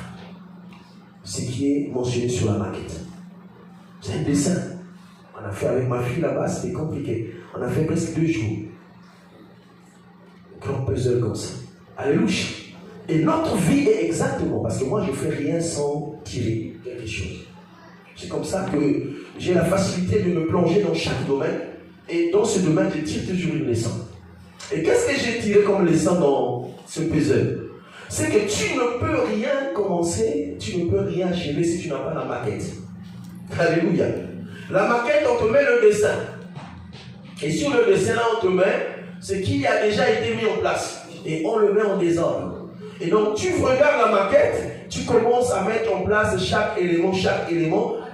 ce qui est mentionné sur la maquette. C'est un dessin. On a fait avec ma fille là-bas, c'était compliqué. On a fait presque 2 jours. Un grand puzzle comme ça. Alléluia. Et notre vie est exactement, parce que moi je ne fais rien sans tirer quelque chose. C'est comme ça que j'ai la facilité de me plonger dans chaque domaine. Et dans ce domaine, je tire toujours une leçon. Et qu'est-ce que j'ai tiré comme leçon dans ce puzzle? C'est que tu ne peux rien commencer, tu ne peux rien achever si tu n'as pas la maquette. Alléluia. La maquette, on te met le dessin. Et sur le dessin, là, on te met ce qui a déjà été mis en place. Et on le met en désordre. Et donc, tu regardes la maquette, tu commences à mettre en place chaque élément,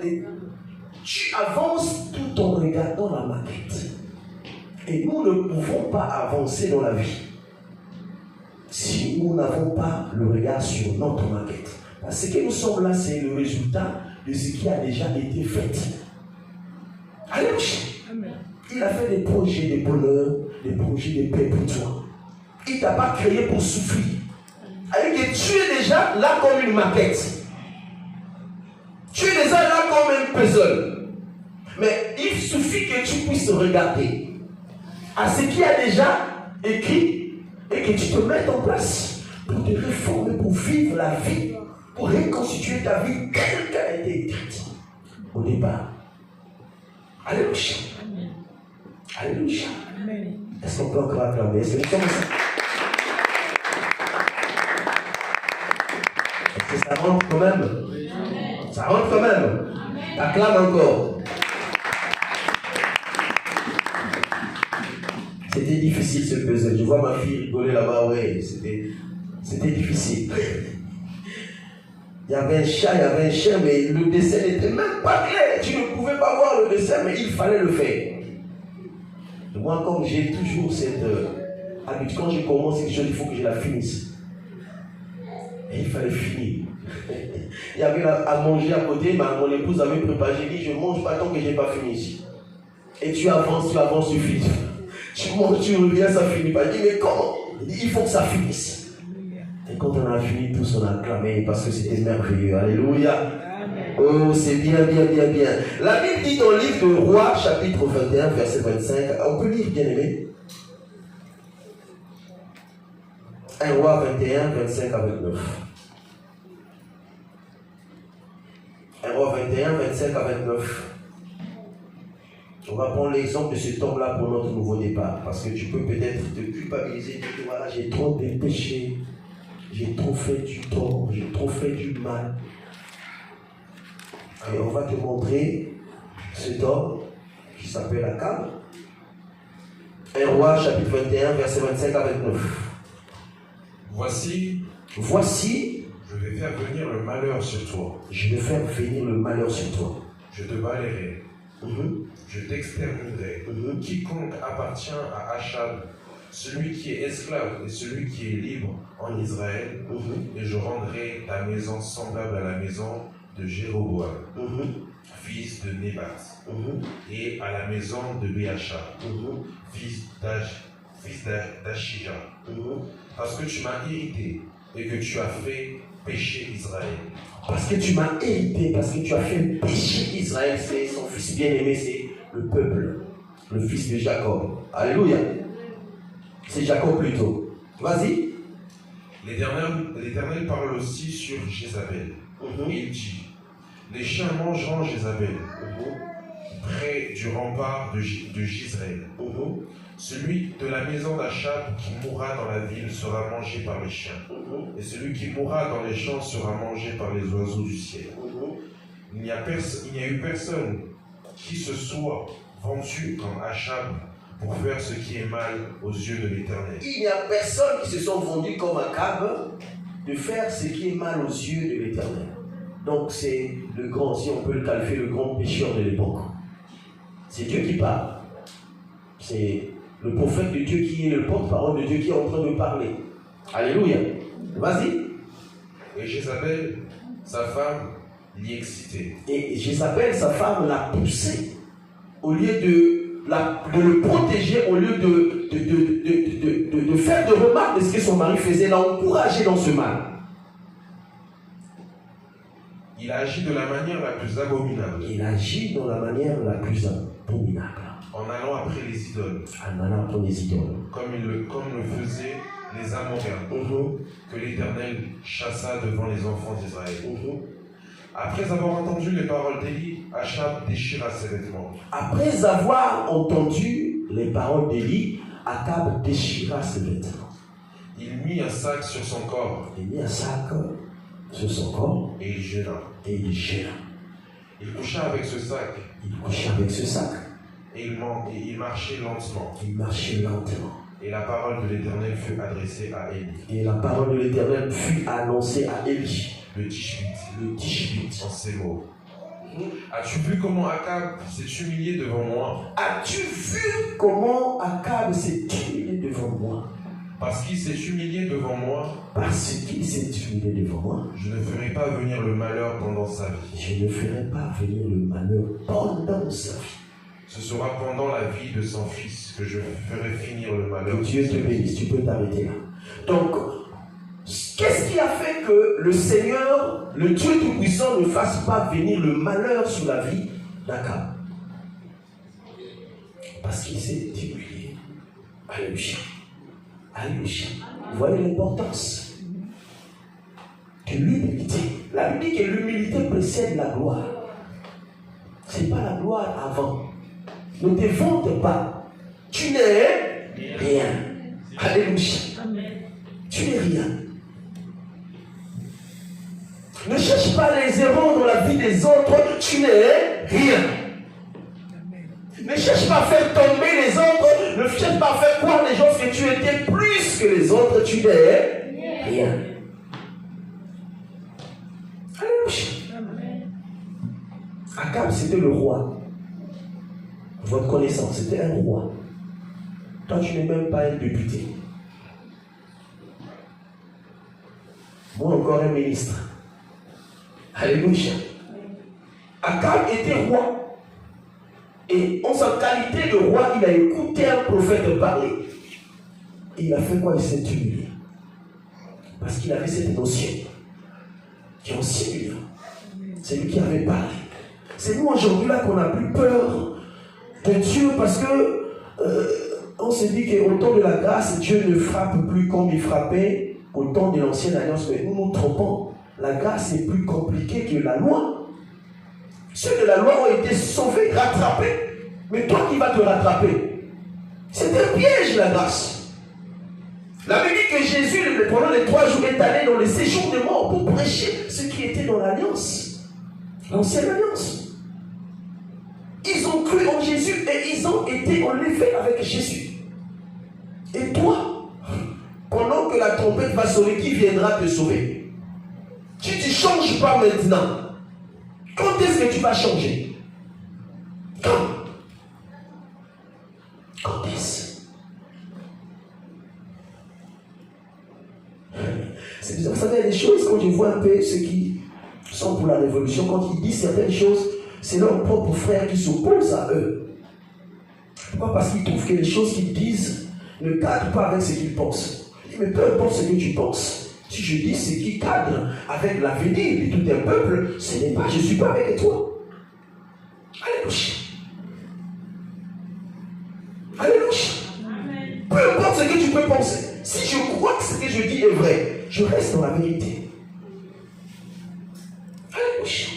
et tu avances tout en regardant la maquette. Et nous ne pouvons pas avancer dans la vie si nous n'avons pas le regard sur notre maquette. Parce que nous sommes là, c'est le résultat de ce qui a déjà été fait. Alléluia. Il a fait des projets de bonheur, des projets de paix pour toi. Il ne t'a pas créé pour souffrir. Avec que tu es déjà là comme une maquette. Tu es déjà là comme un puzzle. Mais il suffit que tu puisses regarder à ce qui a déjà écrit et que tu te mettes en place pour te réformer, pour vivre la vie, pour reconstituer ta vie telle qu'elle a été écrite au départ. Alléluia. Alléluia. Est-ce qu'on peut encore acclamer? Est-ce que nous sommes ici? Est-ce que ça rentre quand même? Ça rentre quand même. Acclame encore. C'était difficile ce puzzle. Je vois ma fille rigoler là-bas, ouais, c'était difficile. Il y avait un chat, il y avait un chien, mais le dessin n'était même pas clair. Tu ne pouvais pas voir le dessin, mais il fallait le faire. Et moi, comme j'ai toujours cette habitude, quand je commence quelque chose, il faut que je la finisse. Et il fallait finir. Il y avait à manger à côté, mon épouse avait préparé, j'ai dit, je ne mange pas tant que je n'ai pas fini ici. Et tu avances, suffit. Tu manges, tu reviens, ça finit pas. Il dit, mais comment? Il dit, il faut que ça finisse. Et quand on a fini, tous on a acclamé parce que c'était merveilleux. Alléluia. Oh, c'est bien. La Bible dit dans le livre de Rois, chapitre 21, verset 25. On peut lire, bien aimé. 1 Roi 21, 25 à 29. 1 Roi 21, 25 à 29. On va prendre l'exemple de cet homme-là pour notre nouveau départ. Parce que tu peux peut-être te culpabiliser, dire que voilà, j'ai trop de péchés, j'ai trop fait du tort, j'ai trop fait du mal. Et on va te montrer cet homme qui s'appelle Akab. 1 Roi, chapitre 21, verset 25 à 29. Voici, je vais faire venir le malheur sur toi. Je vais faire venir le malheur sur toi. Je te balayerai. Je t'exterminerai. Quiconque appartient à Achab, celui qui est esclave et celui qui est libre en Israël, et je rendrai ta maison semblable à la maison de Jéroboam, fils de Nébat, et à la maison de Béacha, fils d'Achija, parce que tu m'as irrité et que tu as fait pécher Israël. Parce que tu m'as hérité, parce que tu as fait pécher Israël, c'est son fils bien-aimé, c'est le peuple, le fils de Jacob. Alléluia. C'est Jacob plutôt. Vas-y. L'Éternel parle aussi sur Jézabel. Et il dit, les chiens mangeront Jézabel, près du rempart de Jezreel. Celui de la maison d'Achab qui mourra dans la ville sera mangé par les chiens. Et celui qui mourra dans les champs sera mangé par les oiseaux du ciel. Il n'y a eu personne qui se soit vendu comme Achab pour faire ce qui est mal aux yeux de l'Éternel. Il n'y a personne qui se sont vendus comme Achab de faire ce qui est mal aux yeux de l'Éternel. Donc c'est le grand, si on peut le qualifier, le grand pécheur de l'époque. C'est Dieu qui parle. C'est le prophète de Dieu qui est le porte-parole de Dieu qui est en train de parler. Alléluia. Vas-y. Et Jézabel, sa femme, l'y excitait. Et Jézabel, sa femme, l'a poussé. Au lieu de le protéger, au lieu de faire de remarques de ce que son mari faisait, l'a encouragé dans ce mal. Il a agi de la manière la plus abominable. Il agit dans la manière la plus abominable. En allant après les idoles. En allant après les idoles. Comme le faisaient les Amoréens. Que l'Éternel chassa devant les enfants d'Israël. Après avoir entendu les paroles d'Élie, Achab déchira ses vêtements. Après avoir entendu les paroles d'Élie, Achab déchira ses vêtements. Il mit un sac sur son corps. Il mit un sac sur son corps. Et il jeûna. Et il jeûna. Il coucha avec ce sac. Il coucha avec ce sac. Et il marchait lentement. Il marchait lentement. Et la parole de l'Éternel fut adressée à Élie. Et la parole de l'Éternel fut annoncée à Élie. Le Tishbite. Le Tishbite. En ces mots. As-tu vu comment Achab s'est humilié devant moi? As-tu vu comment Achab s'est humilié devant moi? Parce qu'il s'est humilié devant moi. Parce qu'il s'est humilié devant moi. Je ne ferai pas venir le malheur pendant sa vie. Je ne ferai pas venir le malheur pendant sa vie. Ce sera pendant la vie de son fils que je ferai finir le malheur. Que Dieu te bénisse, tu peux t'arrêter là. Donc, qu'est-ce qui a fait que le Seigneur, le Dieu Tout-Puissant, ne fasse pas venir le malheur sur la vie d'Achab? Parce qu'il s'est humilié. Alléluia. Alléluia. Vous voyez l'importance de l'humilité. La Bible dit que l'humilité précède la gloire. Ce n'est pas la gloire avant. Ne te vante pas. Tu n'es rien. Alléluia. Tu n'es rien. Ne cherche pas les erreurs dans la vie des autres. Tu n'es rien. Ne cherche pas à faire tomber les autres. Ne cherche pas à faire croire les gens que tu étais plus que les autres. Tu n'es rien. Alléluia. Achab, c'était le roi. Votre connaissance, c'était un roi. Toi, tu n'es même pas un député. Moi, encore un ministre. Alléluia. Achab était roi. Et en sa qualité de roi, il a écouté un prophète parler. Et il a fait quoi? Il s'est humilié. Parce qu'il avait cette notion. Qui est aussi humiliant. C'est lui qui avait parlé. C'est nous aujourd'hui là qu'on n'a plus peur de Dieu parce que on se dit qu'au temps de la grâce, Dieu ne frappe plus comme il frappait au temps de l'ancienne alliance. Mais nous nous trompons. La grâce est plus compliquée que la loi. Ceux de la loi ont été sauvés, rattrapés. Mais toi qui vas te rattraper? C'est un piège la grâce. La Bible dit que Jésus, pendant les 3 jours, est allé dans les séjours de mort pour prêcher ce qui était dans l'alliance. L'ancienne alliance. Ils ont cru en Jésus et ils ont été enlevés avec Jésus. Et toi, pendant que la trompette va sonner, qui viendra te sauver? Si tu ne changes pas maintenant, quand est-ce que tu vas changer? Quand est-ce? C'est bizarre. Vous savez, il y a des choses, quand je vois un peu ceux qui sont pour la révolution, quand ils disent certaines choses, c'est leurs propres frères qui s'opposent à eux. Pourquoi? Parce qu'ils trouvent que les choses qu'ils disent ne cadrent pas avec ce qu'ils pensent. Mais peu importe ce que tu penses, si je dis ce qui cadre avec l'avenir de tout un peuple, ce n'est pas, je ne suis pas avec toi. Alléluia. Alléluia. Peu importe ce que tu peux est vrai. Je reste dans la vérité. Alléluia.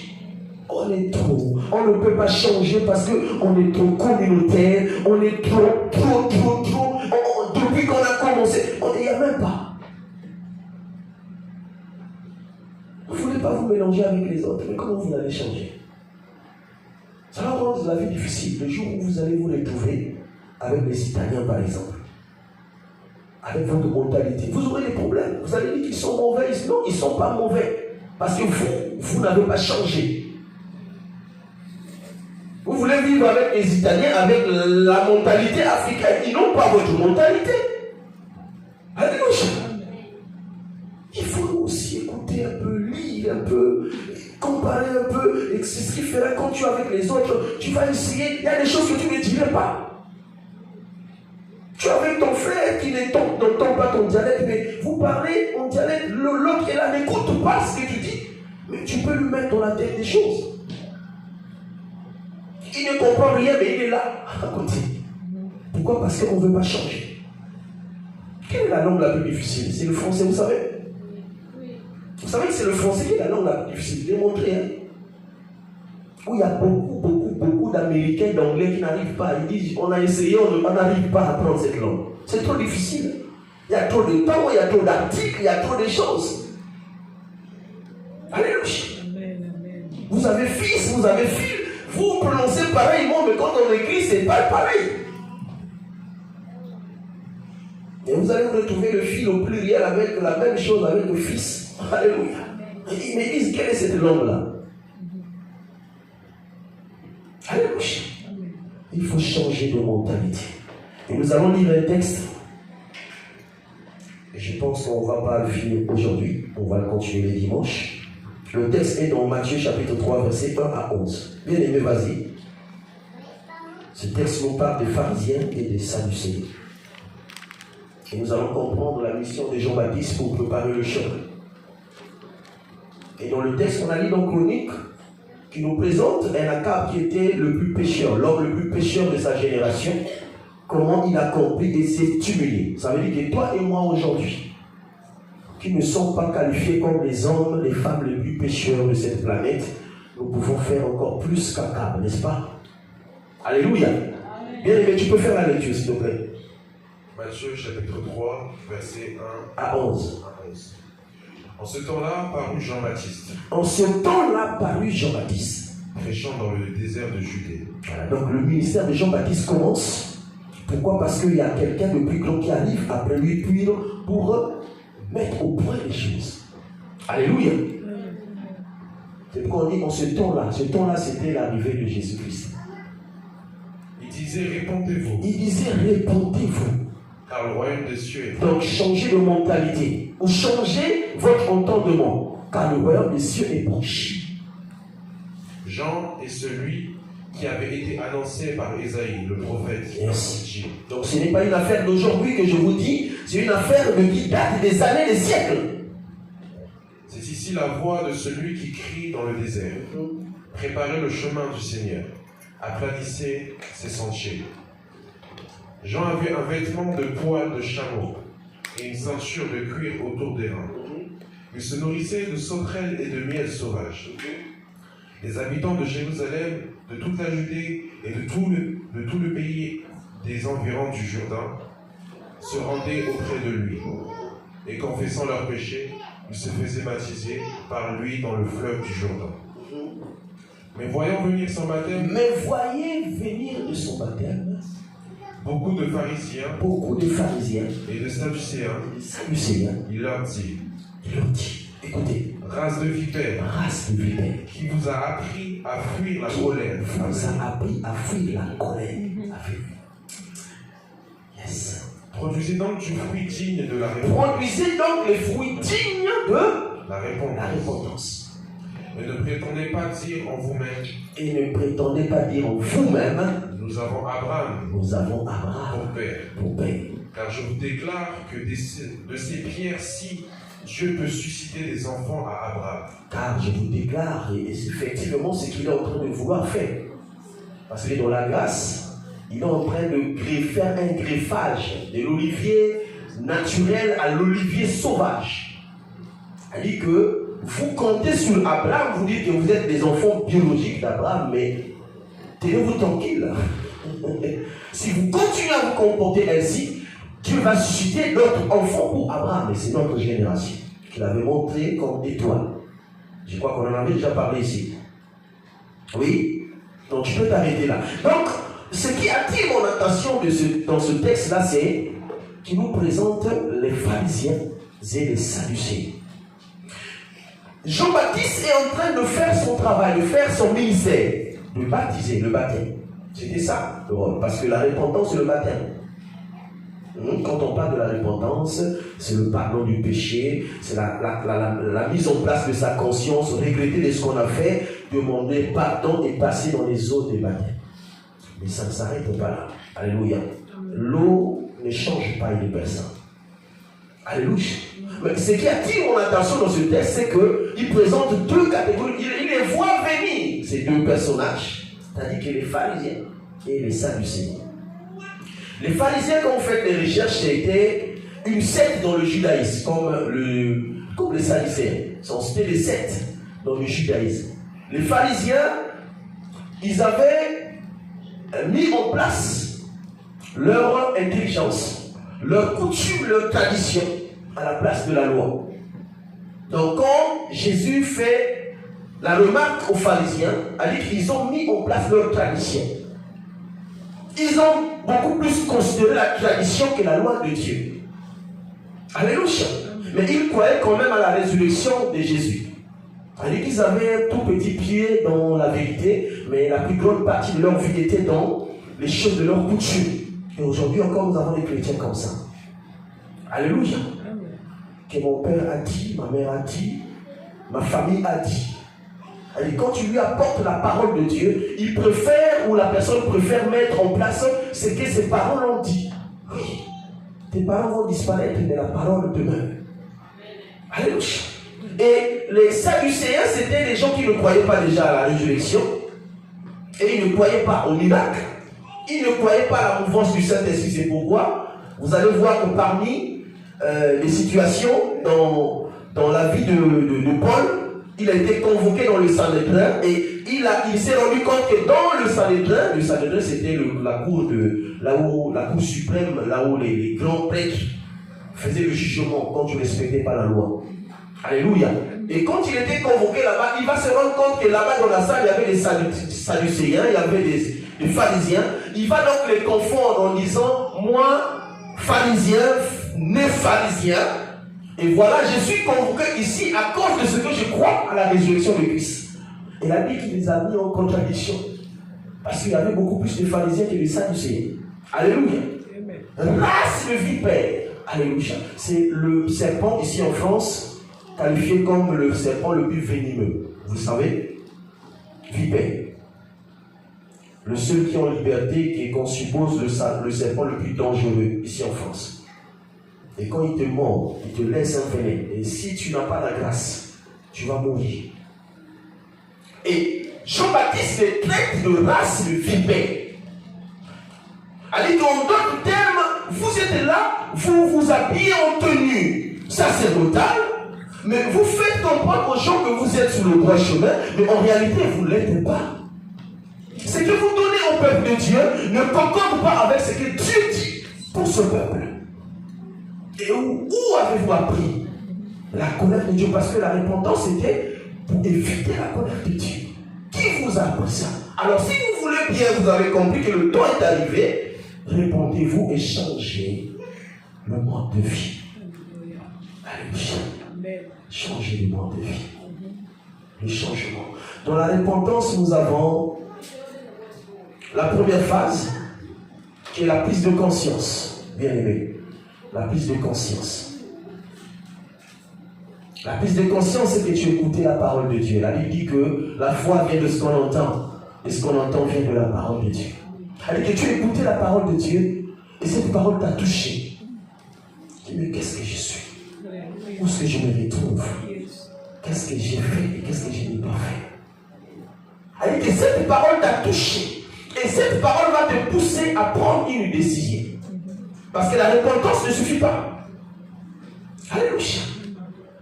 On est trop. On ne peut pas changer parce qu'on est trop communautaire. On est trop. Depuis qu'on a commencé, il n'y a même pas. Vous ne voulez pas vous mélanger avec les autres. Mais comment vous allez changer? Ça va rendre la vie difficile. Le jour où vous allez vous retrouver avec les Italiens, par exemple, avec votre mentalité, vous aurez des problèmes. Vous allez dire qu'ils sont mauvais. Non, ils ne sont pas mauvais. Parce que vous n'avez pas changé. Vous voulez vivre avec les Italiens, avec la mentalité africaine. Ils n'ont pas votre mentalité. Alléluia. Il faut aussi écouter un peu, lire un peu, comparer un peu. Et c'est ce qui fera quand tu es avec les autres. Tu vas essayer. Il y a des choses que tu ne dirais pas. Tu es avec ton frère qui n'entend pas ton dialecte, mais vous parlez en dialecte. L'autre est là, n'écoute pas ce que tu dis. Mais tu peux lui mettre dans la tête des choses. Il ne comprend rien, mais il est là, à côté. Pourquoi? Parce qu'on ne veut pas changer. Quelle est la langue la plus difficile? C'est le français, vous savez? Vous savez que c'est le français qui est la langue la plus difficile. Démontrez, hein? Où il y a beaucoup d'Américains, d'Anglais qui n'arrivent pas. Ils disent, on a essayé, on n'arrive pas à apprendre cette langue. C'est trop difficile. Il y a trop de temps, il y a trop d'articles, il y a trop de choses. Alléluia. Vous avez fils, vous avez fille. Vous prononcez pareillement, mais quand on écrit, c'est pas pareil. Et vous allez vous retrouver le fil au pluriel avec la même chose avec le fils. Alléluia. Et ils me disent, quelle est cette langue-là? Alléluia. Il faut changer de mentalité. Et nous allons lire un texte. Et je pense qu'on ne va pas le finir aujourd'hui. On va le continuer les dimanches. Le texte est dans Matthieu chapitre 3, versets 1 à 11. Bien aimé, vas-y. Ce texte nous parle des pharisiens et des sadducéens. Et nous allons comprendre la mission de Jean-Baptiste pour préparer le chemin. Et dans le texte qu'on a lu dans Chronique, qui nous présente un Akab qui était le plus pécheur, l'homme le plus pécheur de sa génération, comment il a compris et s'est humilié. Ça veut dire que toi et moi aujourd'hui, qui ne sont pas qualifiés comme les hommes, les femmes les plus pécheurs de cette planète, nous pouvons faire encore plus qu'Akab, n'est-ce pas? Alléluia. Bien aimé, tu peux faire la lecture s'il te plaît. Matthieu chapitre 3, versets 1 à 11. En ce temps-là parut Jean-Baptiste. En ce temps-là parut Jean-Baptiste. Prêchant dans le désert de Judée. Voilà, donc le ministère de Jean-Baptiste commence. Pourquoi? Parce qu'il y a quelqu'un de plus grand qui arrive après lui, puis pour mettre au point les choses. Alléluia. C'est pourquoi on dit en ce temps-là. Ce temps-là, c'était l'arrivée de Jésus-Christ. Il disait, répondez-vous. Il disait, répondez-vous. Car le royaume des cieux est... Donc changez de mentalité. Ou changez votre entendement. Car le royaume des cieux est proche. Jean est celui qui avait été annoncé par Ésaïe, le prophète. Yes. Donc ce n'est pas une affaire d'aujourd'hui que je vous dis, c'est une affaire qui date des années, des siècles. C'est ici la voix de celui qui crie dans le désert. Préparez le chemin du Seigneur, aplanissez ses sentiers. Jean avait un vêtement de poil de chameau et une ceinture de cuir autour des reins. Il se nourrissait de sauterelles et de miel sauvage. Les habitants de Jérusalem, de toute la Judée et de tout le pays des environs du Jourdain se rendaient auprès de lui. Et confessant leurs péchés, ils se faisaient baptiser par lui dans le fleuve du Jourdain. Mais voyant venir son baptême, beaucoup de pharisiens et de sadducéens, il leur dit, écoutez, race de vipères, qui vous a appris à fuir la colère. Yes. Produisez donc du fruit digne de la repentance. Produisez donc les fruits dignes de la repentance. Et ne prétendez pas dire en vous-même. Nous avons Abraham. Pour père. Car je vous déclare que de ces pierres-ci, Dieu peut susciter des enfants à Abraham. Car je vous déclare, et c'est effectivement ce qu'il est en train de vouloir faire. Parce que dans la grâce, il est en train de faire un greffage de l'olivier naturel à l'olivier sauvage. Elle dit que vous comptez sur Abraham, vous dites que vous êtes des enfants biologiques d'Abraham, mais tenez-vous tranquille. Si vous continuez à vous comporter ainsi, Dieu va susciter d'autres enfants pour Abraham, et c'est notre génération qu'il avait montré comme étoile. Je crois qu'on en avait déjà parlé ici. Oui? Donc tu peux t'arrêter là. Donc, ce qui attire mon attention dans ce texte-là, c'est qu'il nous présente les pharisiens et les sadducéens. Jean-Baptiste est en train de faire son travail, de faire son ministère, de baptiser, le baptême. C'était ça, le rôle, parce que la repentance, c'est le baptême. Quand on parle de la repentance, c'est le pardon du péché, c'est la mise en place de sa conscience, regretter de ce qu'on a fait, demander pardon et passer dans les eaux des baptêmes. Mais ça ne s'arrête pas là. Alléluia. L'eau ne change pas une personne. Alléluia. Mais ce qui attire mon attention dans ce texte, c'est qu'il présente deux catégories. Il les voit venir, ces deux personnages, c'est-à-dire que les pharisiens et les sadducéens. Les pharisiens, quand vous faites les recherches, c'était une secte dans le judaïsme, comme les sadducéens. C'était des sectes dans le judaïsme. Les pharisiens, ils avaient mis en place leur intelligence, leur coutume, leur tradition à la place de la loi. Donc quand Jésus fait la remarque aux pharisiens, a dit qu'ils ont mis en place leur tradition. Ils ont beaucoup plus considéré la tradition que la loi de Dieu. Alléluia. Mais ils croyaient quand même à la résurrection de Jésus. C'est-à-dire qu'ils avaient un tout petit pied dans la vérité, mais la plus grande partie de leur vie était dans les choses de leur coutume. Et aujourd'hui encore, nous avons des chrétiens comme ça. Alléluia. Que mon père a dit, ma mère a dit, ma famille a dit. Et quand tu lui apportes la parole de Dieu, il préfère, ou la personne préfère mettre en place ce que ses parents l'ont dit. Oui, tes parents vont disparaître, mais la parole demeure. Alléluia. Et les Sadducéens, c'était des gens qui ne croyaient pas déjà à la résurrection, et ils ne croyaient pas au miracle, ils ne croyaient pas à la mouvance du Saint-Esprit. C'est pourquoi vous allez voir que parmi les situations dans la vie de Paul, il a été convoqué dans le Sanhédrin et il s'est rendu compte que dans le Sanhédrin c'était la cour suprême, là où les grands prêtres faisaient le jugement quand tu ne respectais pas la loi. Alléluia. Et quand il était convoqué là-bas, il va se rendre compte que là-bas dans la salle, il y avait des Sadducéens, il y avait des pharisiens. Il va donc les confondre en disant, moi, pharisien, né pharisien, et voilà, je suis convoqué ici à cause de ce que je crois à la résurrection de Christ. Et la Bible les a mis en contradiction. Parce qu'il y avait beaucoup plus de pharisiens que de sadducéens. Alléluia. Race de vipère. Alléluia. C'est le serpent ici en France, qualifié comme le serpent le plus venimeux. Vous savez? Vipère. Le seul qui est en liberté et qu'on suppose le serpent le plus dangereux ici en France. Et quand il te mord, il te laisse un venin. Et si tu n'as pas la grâce, tu vas mourir. Et Jean-Baptiste les traite de race de vipère. Alors qu'en d'autres termes, vous êtes là, vous vous habillez en tenue sacerdotale, mais vous faites comprendre aux gens que vous êtes sur le droit chemin, mais en réalité, vous ne l'êtes pas. Ce que vous donnez au peuple de Dieu ne concorde pas avec ce que Dieu dit pour ce peuple. Et où avez-vous appris la colère de Dieu? Parce que la repentance était pour éviter la colère de Dieu. Qui vous a appris ça? Alors si vous voulez bien, vous avez compris que le temps est arrivé, répondez-vous et changez le mode de vie. Alléluia. Changez le mode de vie. Le changement. Dans la repentance, nous avons la première phase, qui est la prise de conscience. Bien aimé. La prise de conscience. La prise de conscience, c'est que tu écoutes la parole de Dieu. La Bible dit que la foi vient de ce qu'on entend. Et ce qu'on entend vient de la parole de Dieu. C'est-à-dire que tu écoutais la parole de Dieu. Et cette parole t'a touché. Mais qu'est-ce que je suis? Où est-ce que je me retrouve? Qu'est-ce que j'ai fait et qu'est-ce que je n'ai pas fait? C'est-à-dire que cette parole t'a touché. Et cette parole va te pousser à prendre une décision. Parce que la repentance ne suffit pas. Alléluia.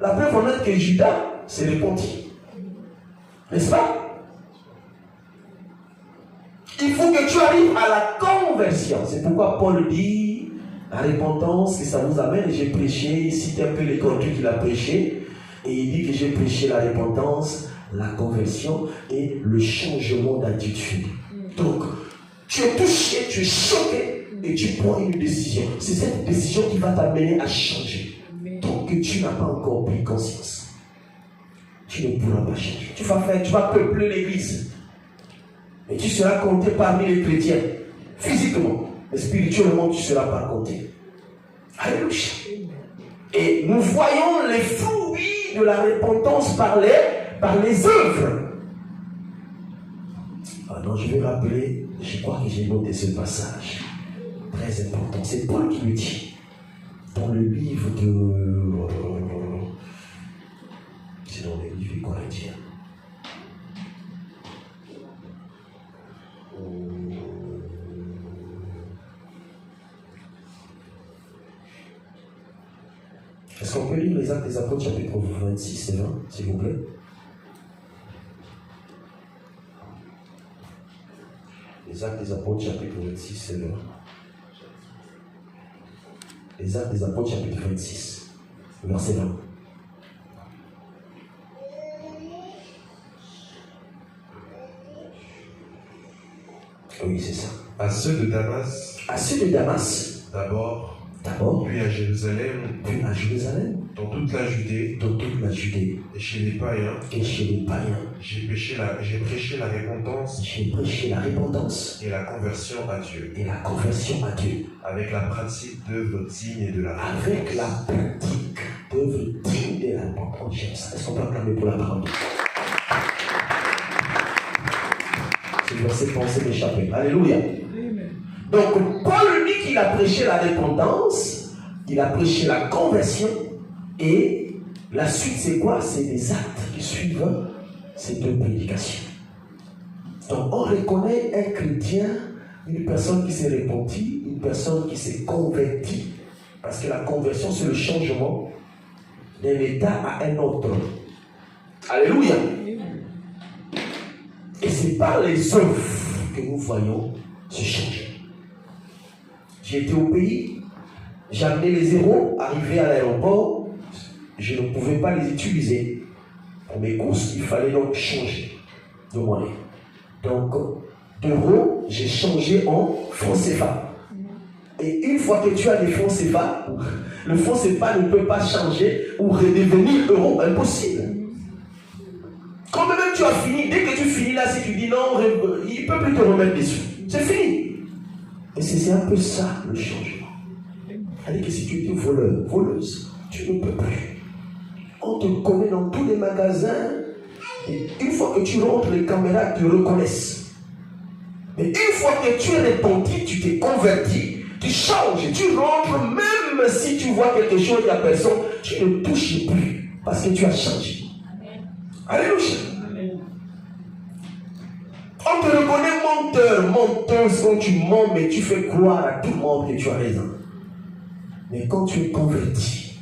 La preuve en est que Judas s'est repenti. N'est-ce pas? Il faut que tu arrives à la conversion. C'est pourquoi Paul dit la repentance, que ça nous amène. J'ai prêché, il cite un peu les contenus qu'il a prêché. Et il dit que j'ai prêché la repentance, la conversion et le changement d'attitude. Donc, tu es touché, tu es choqué et tu prends une décision. C'est cette décision qui va t'amener à changer. Tant que tu n'as pas encore pris conscience, tu ne pourras pas changer. Tu vas peupler l'église. Et tu seras compté parmi les chrétiens. Physiquement, mais spirituellement, tu ne seras pas compté. Alléluia. Et nous voyons les fruits de la repentance par les œuvres. Ah non, je vais rappeler, je crois que j'ai noté ce passage. Très important. C'est Paul qui le dit. Dans le livre de... c'est dans le livre corinthien. Est-ce qu'on peut lire les Actes des Apôtres, chapitre 26 et 20, s'il vous plaît? Les Actes des Apôtres, chapitre 26 et 20. Les Actes des Apôtres, chapitre 26, verset 20. Oui, c'est ça. À ceux de Damas. À ceux de Damas. D'abord. Puis à Jérusalem. Dans toute la Judée. Et chez les païens. J'ai prêché la repentance. Et la conversion à Dieu. Avec la pratique d'œuvres dignes de la repentance. Est-ce qu'on peut acclamer pour la parole? Ce verset pensé m'échapper. Alléluia. Donc, Paul dit qu'il a prêché la repentance, il a prêché la conversion, et la suite, c'est quoi? C'est des actes qui suivent ces deux prédications. Donc, on reconnaît un chrétien, une personne qui s'est repentie, une personne qui s'est convertie, parce que la conversion, c'est le changement d'un état à un autre. Alléluia. Et c'est par les œuvres que nous voyons se changer. J'ai été au pays, j'ai amené les zéros, arrivé à l'aéroport, je ne pouvais pas les utiliser. Pour mes courses, il fallait donc changer de monnaie. Donc, d'euros, j'ai changé en francs CFA. Et une fois que tu as des francs CFA, le franc CFA ne peut pas changer ou redevenir euro, impossible. Quand même tu as fini, dès que tu finis là, si tu dis non, il ne peut plus te remettre dessus. C'est fini. Et c'est un peu ça le changement. C'est-à-dire que si tu étais voleur, voleuse, tu ne peux plus. On te connaît dans tous les magasins. Et une fois que tu rentres, les caméras te reconnaissent. Mais une fois que tu es repenti, tu t'es converti, tu changes, tu rentres, même si tu vois quelque chose, il n'y a personne, tu ne touches plus. Parce que tu as changé. Alléluia. On te reconnaît menteur, menteuse quand tu mens, mais tu fais croire à tout le monde que tu as raison. Mais quand tu es converti,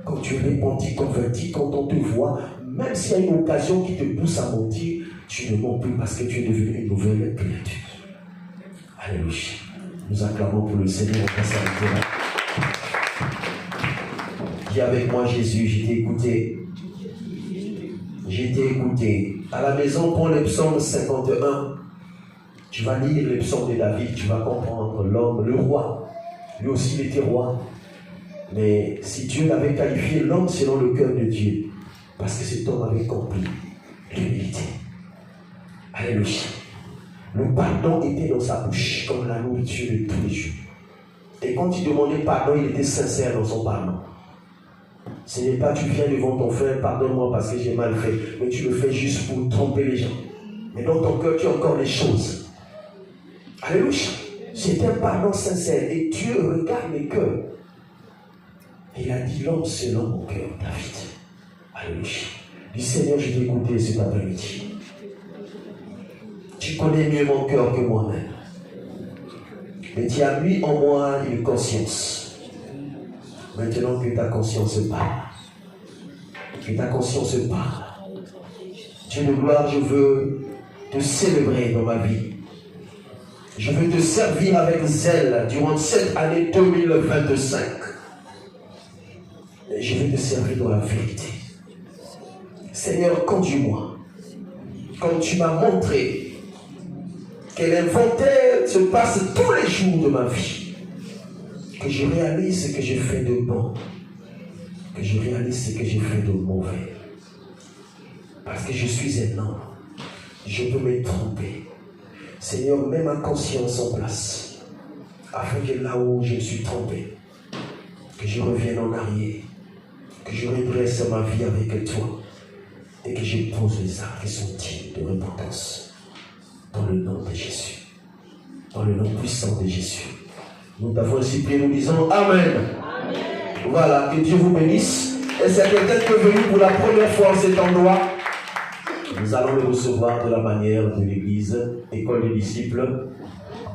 quand tu es repenti, converti, quand on te voit, même s'il y a une occasion qui te pousse à mentir, tu ne mens plus parce que tu es devenu une nouvelle créature. Alléluia. Nous acclamons pour le Seigneur. Dis avec moi, Jésus, j'ai été écouté. J'ai été écouté. À la maison, prends le psaume 51. Tu vas lire le psaume de David, tu vas comprendre l'homme, le roi. Lui aussi, il était roi. Mais si Dieu l'avait qualifié l'homme selon le cœur de Dieu, parce que cet homme avait compris l'humilité. Alléluia. Le pardon était dans sa bouche comme la nourriture de tous les jours. Et quand il demandait pardon, il était sincère dans son pardon. Ce n'est pas tu viens devant ton frère, pardonne-moi parce que j'ai mal fait, mais tu le fais juste pour tromper les gens. Mais dans ton cœur, tu as encore les choses. Alléluia. C'est un pardon sincère et Dieu regarde les cœurs. Et il a dit l'homme selon mon cœur, David. Alléluia. Dis Seigneur, je t'ai écouté cet après-midi. Tu connais mieux mon cœur que moi-même. Mais tu as mis en moi une conscience. Maintenant que ta conscience parle. Que ta conscience parle. Dieu de gloire, je veux te célébrer dans ma vie. Je veux te servir avec zèle durant cette année 2025. Et je veux te servir dans la vérité. Seigneur, conduis-moi. Comme tu m'as montré que l'inventaire se passe tous les jours de ma vie. Que je réalise ce que j'ai fait de bon. Que je réalise ce que j'ai fait de mauvais. Parce que je suis un homme. Je peux me tromper. Seigneur, mets ma conscience en place. Afin que là où je me suis trompé, que je revienne en arrière. Que je redresse ma vie avec toi. Et que je pose les actes qui sont dignes de repentance. Dans le nom de Jésus. Dans le nom puissant de Jésus. Nous t'avons ainsi prié, nous disons Amen. Amen. Voilà, que Dieu vous bénisse. Et c'est quelqu'un qui est venu pour la première fois en cet endroit. Nous allons le recevoir de la manière de l'Église, école des disciples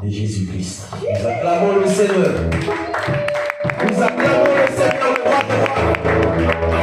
de Jésus-Christ. Nous acclamons le Seigneur. Nous acclamons le Seigneur, le roi des rois.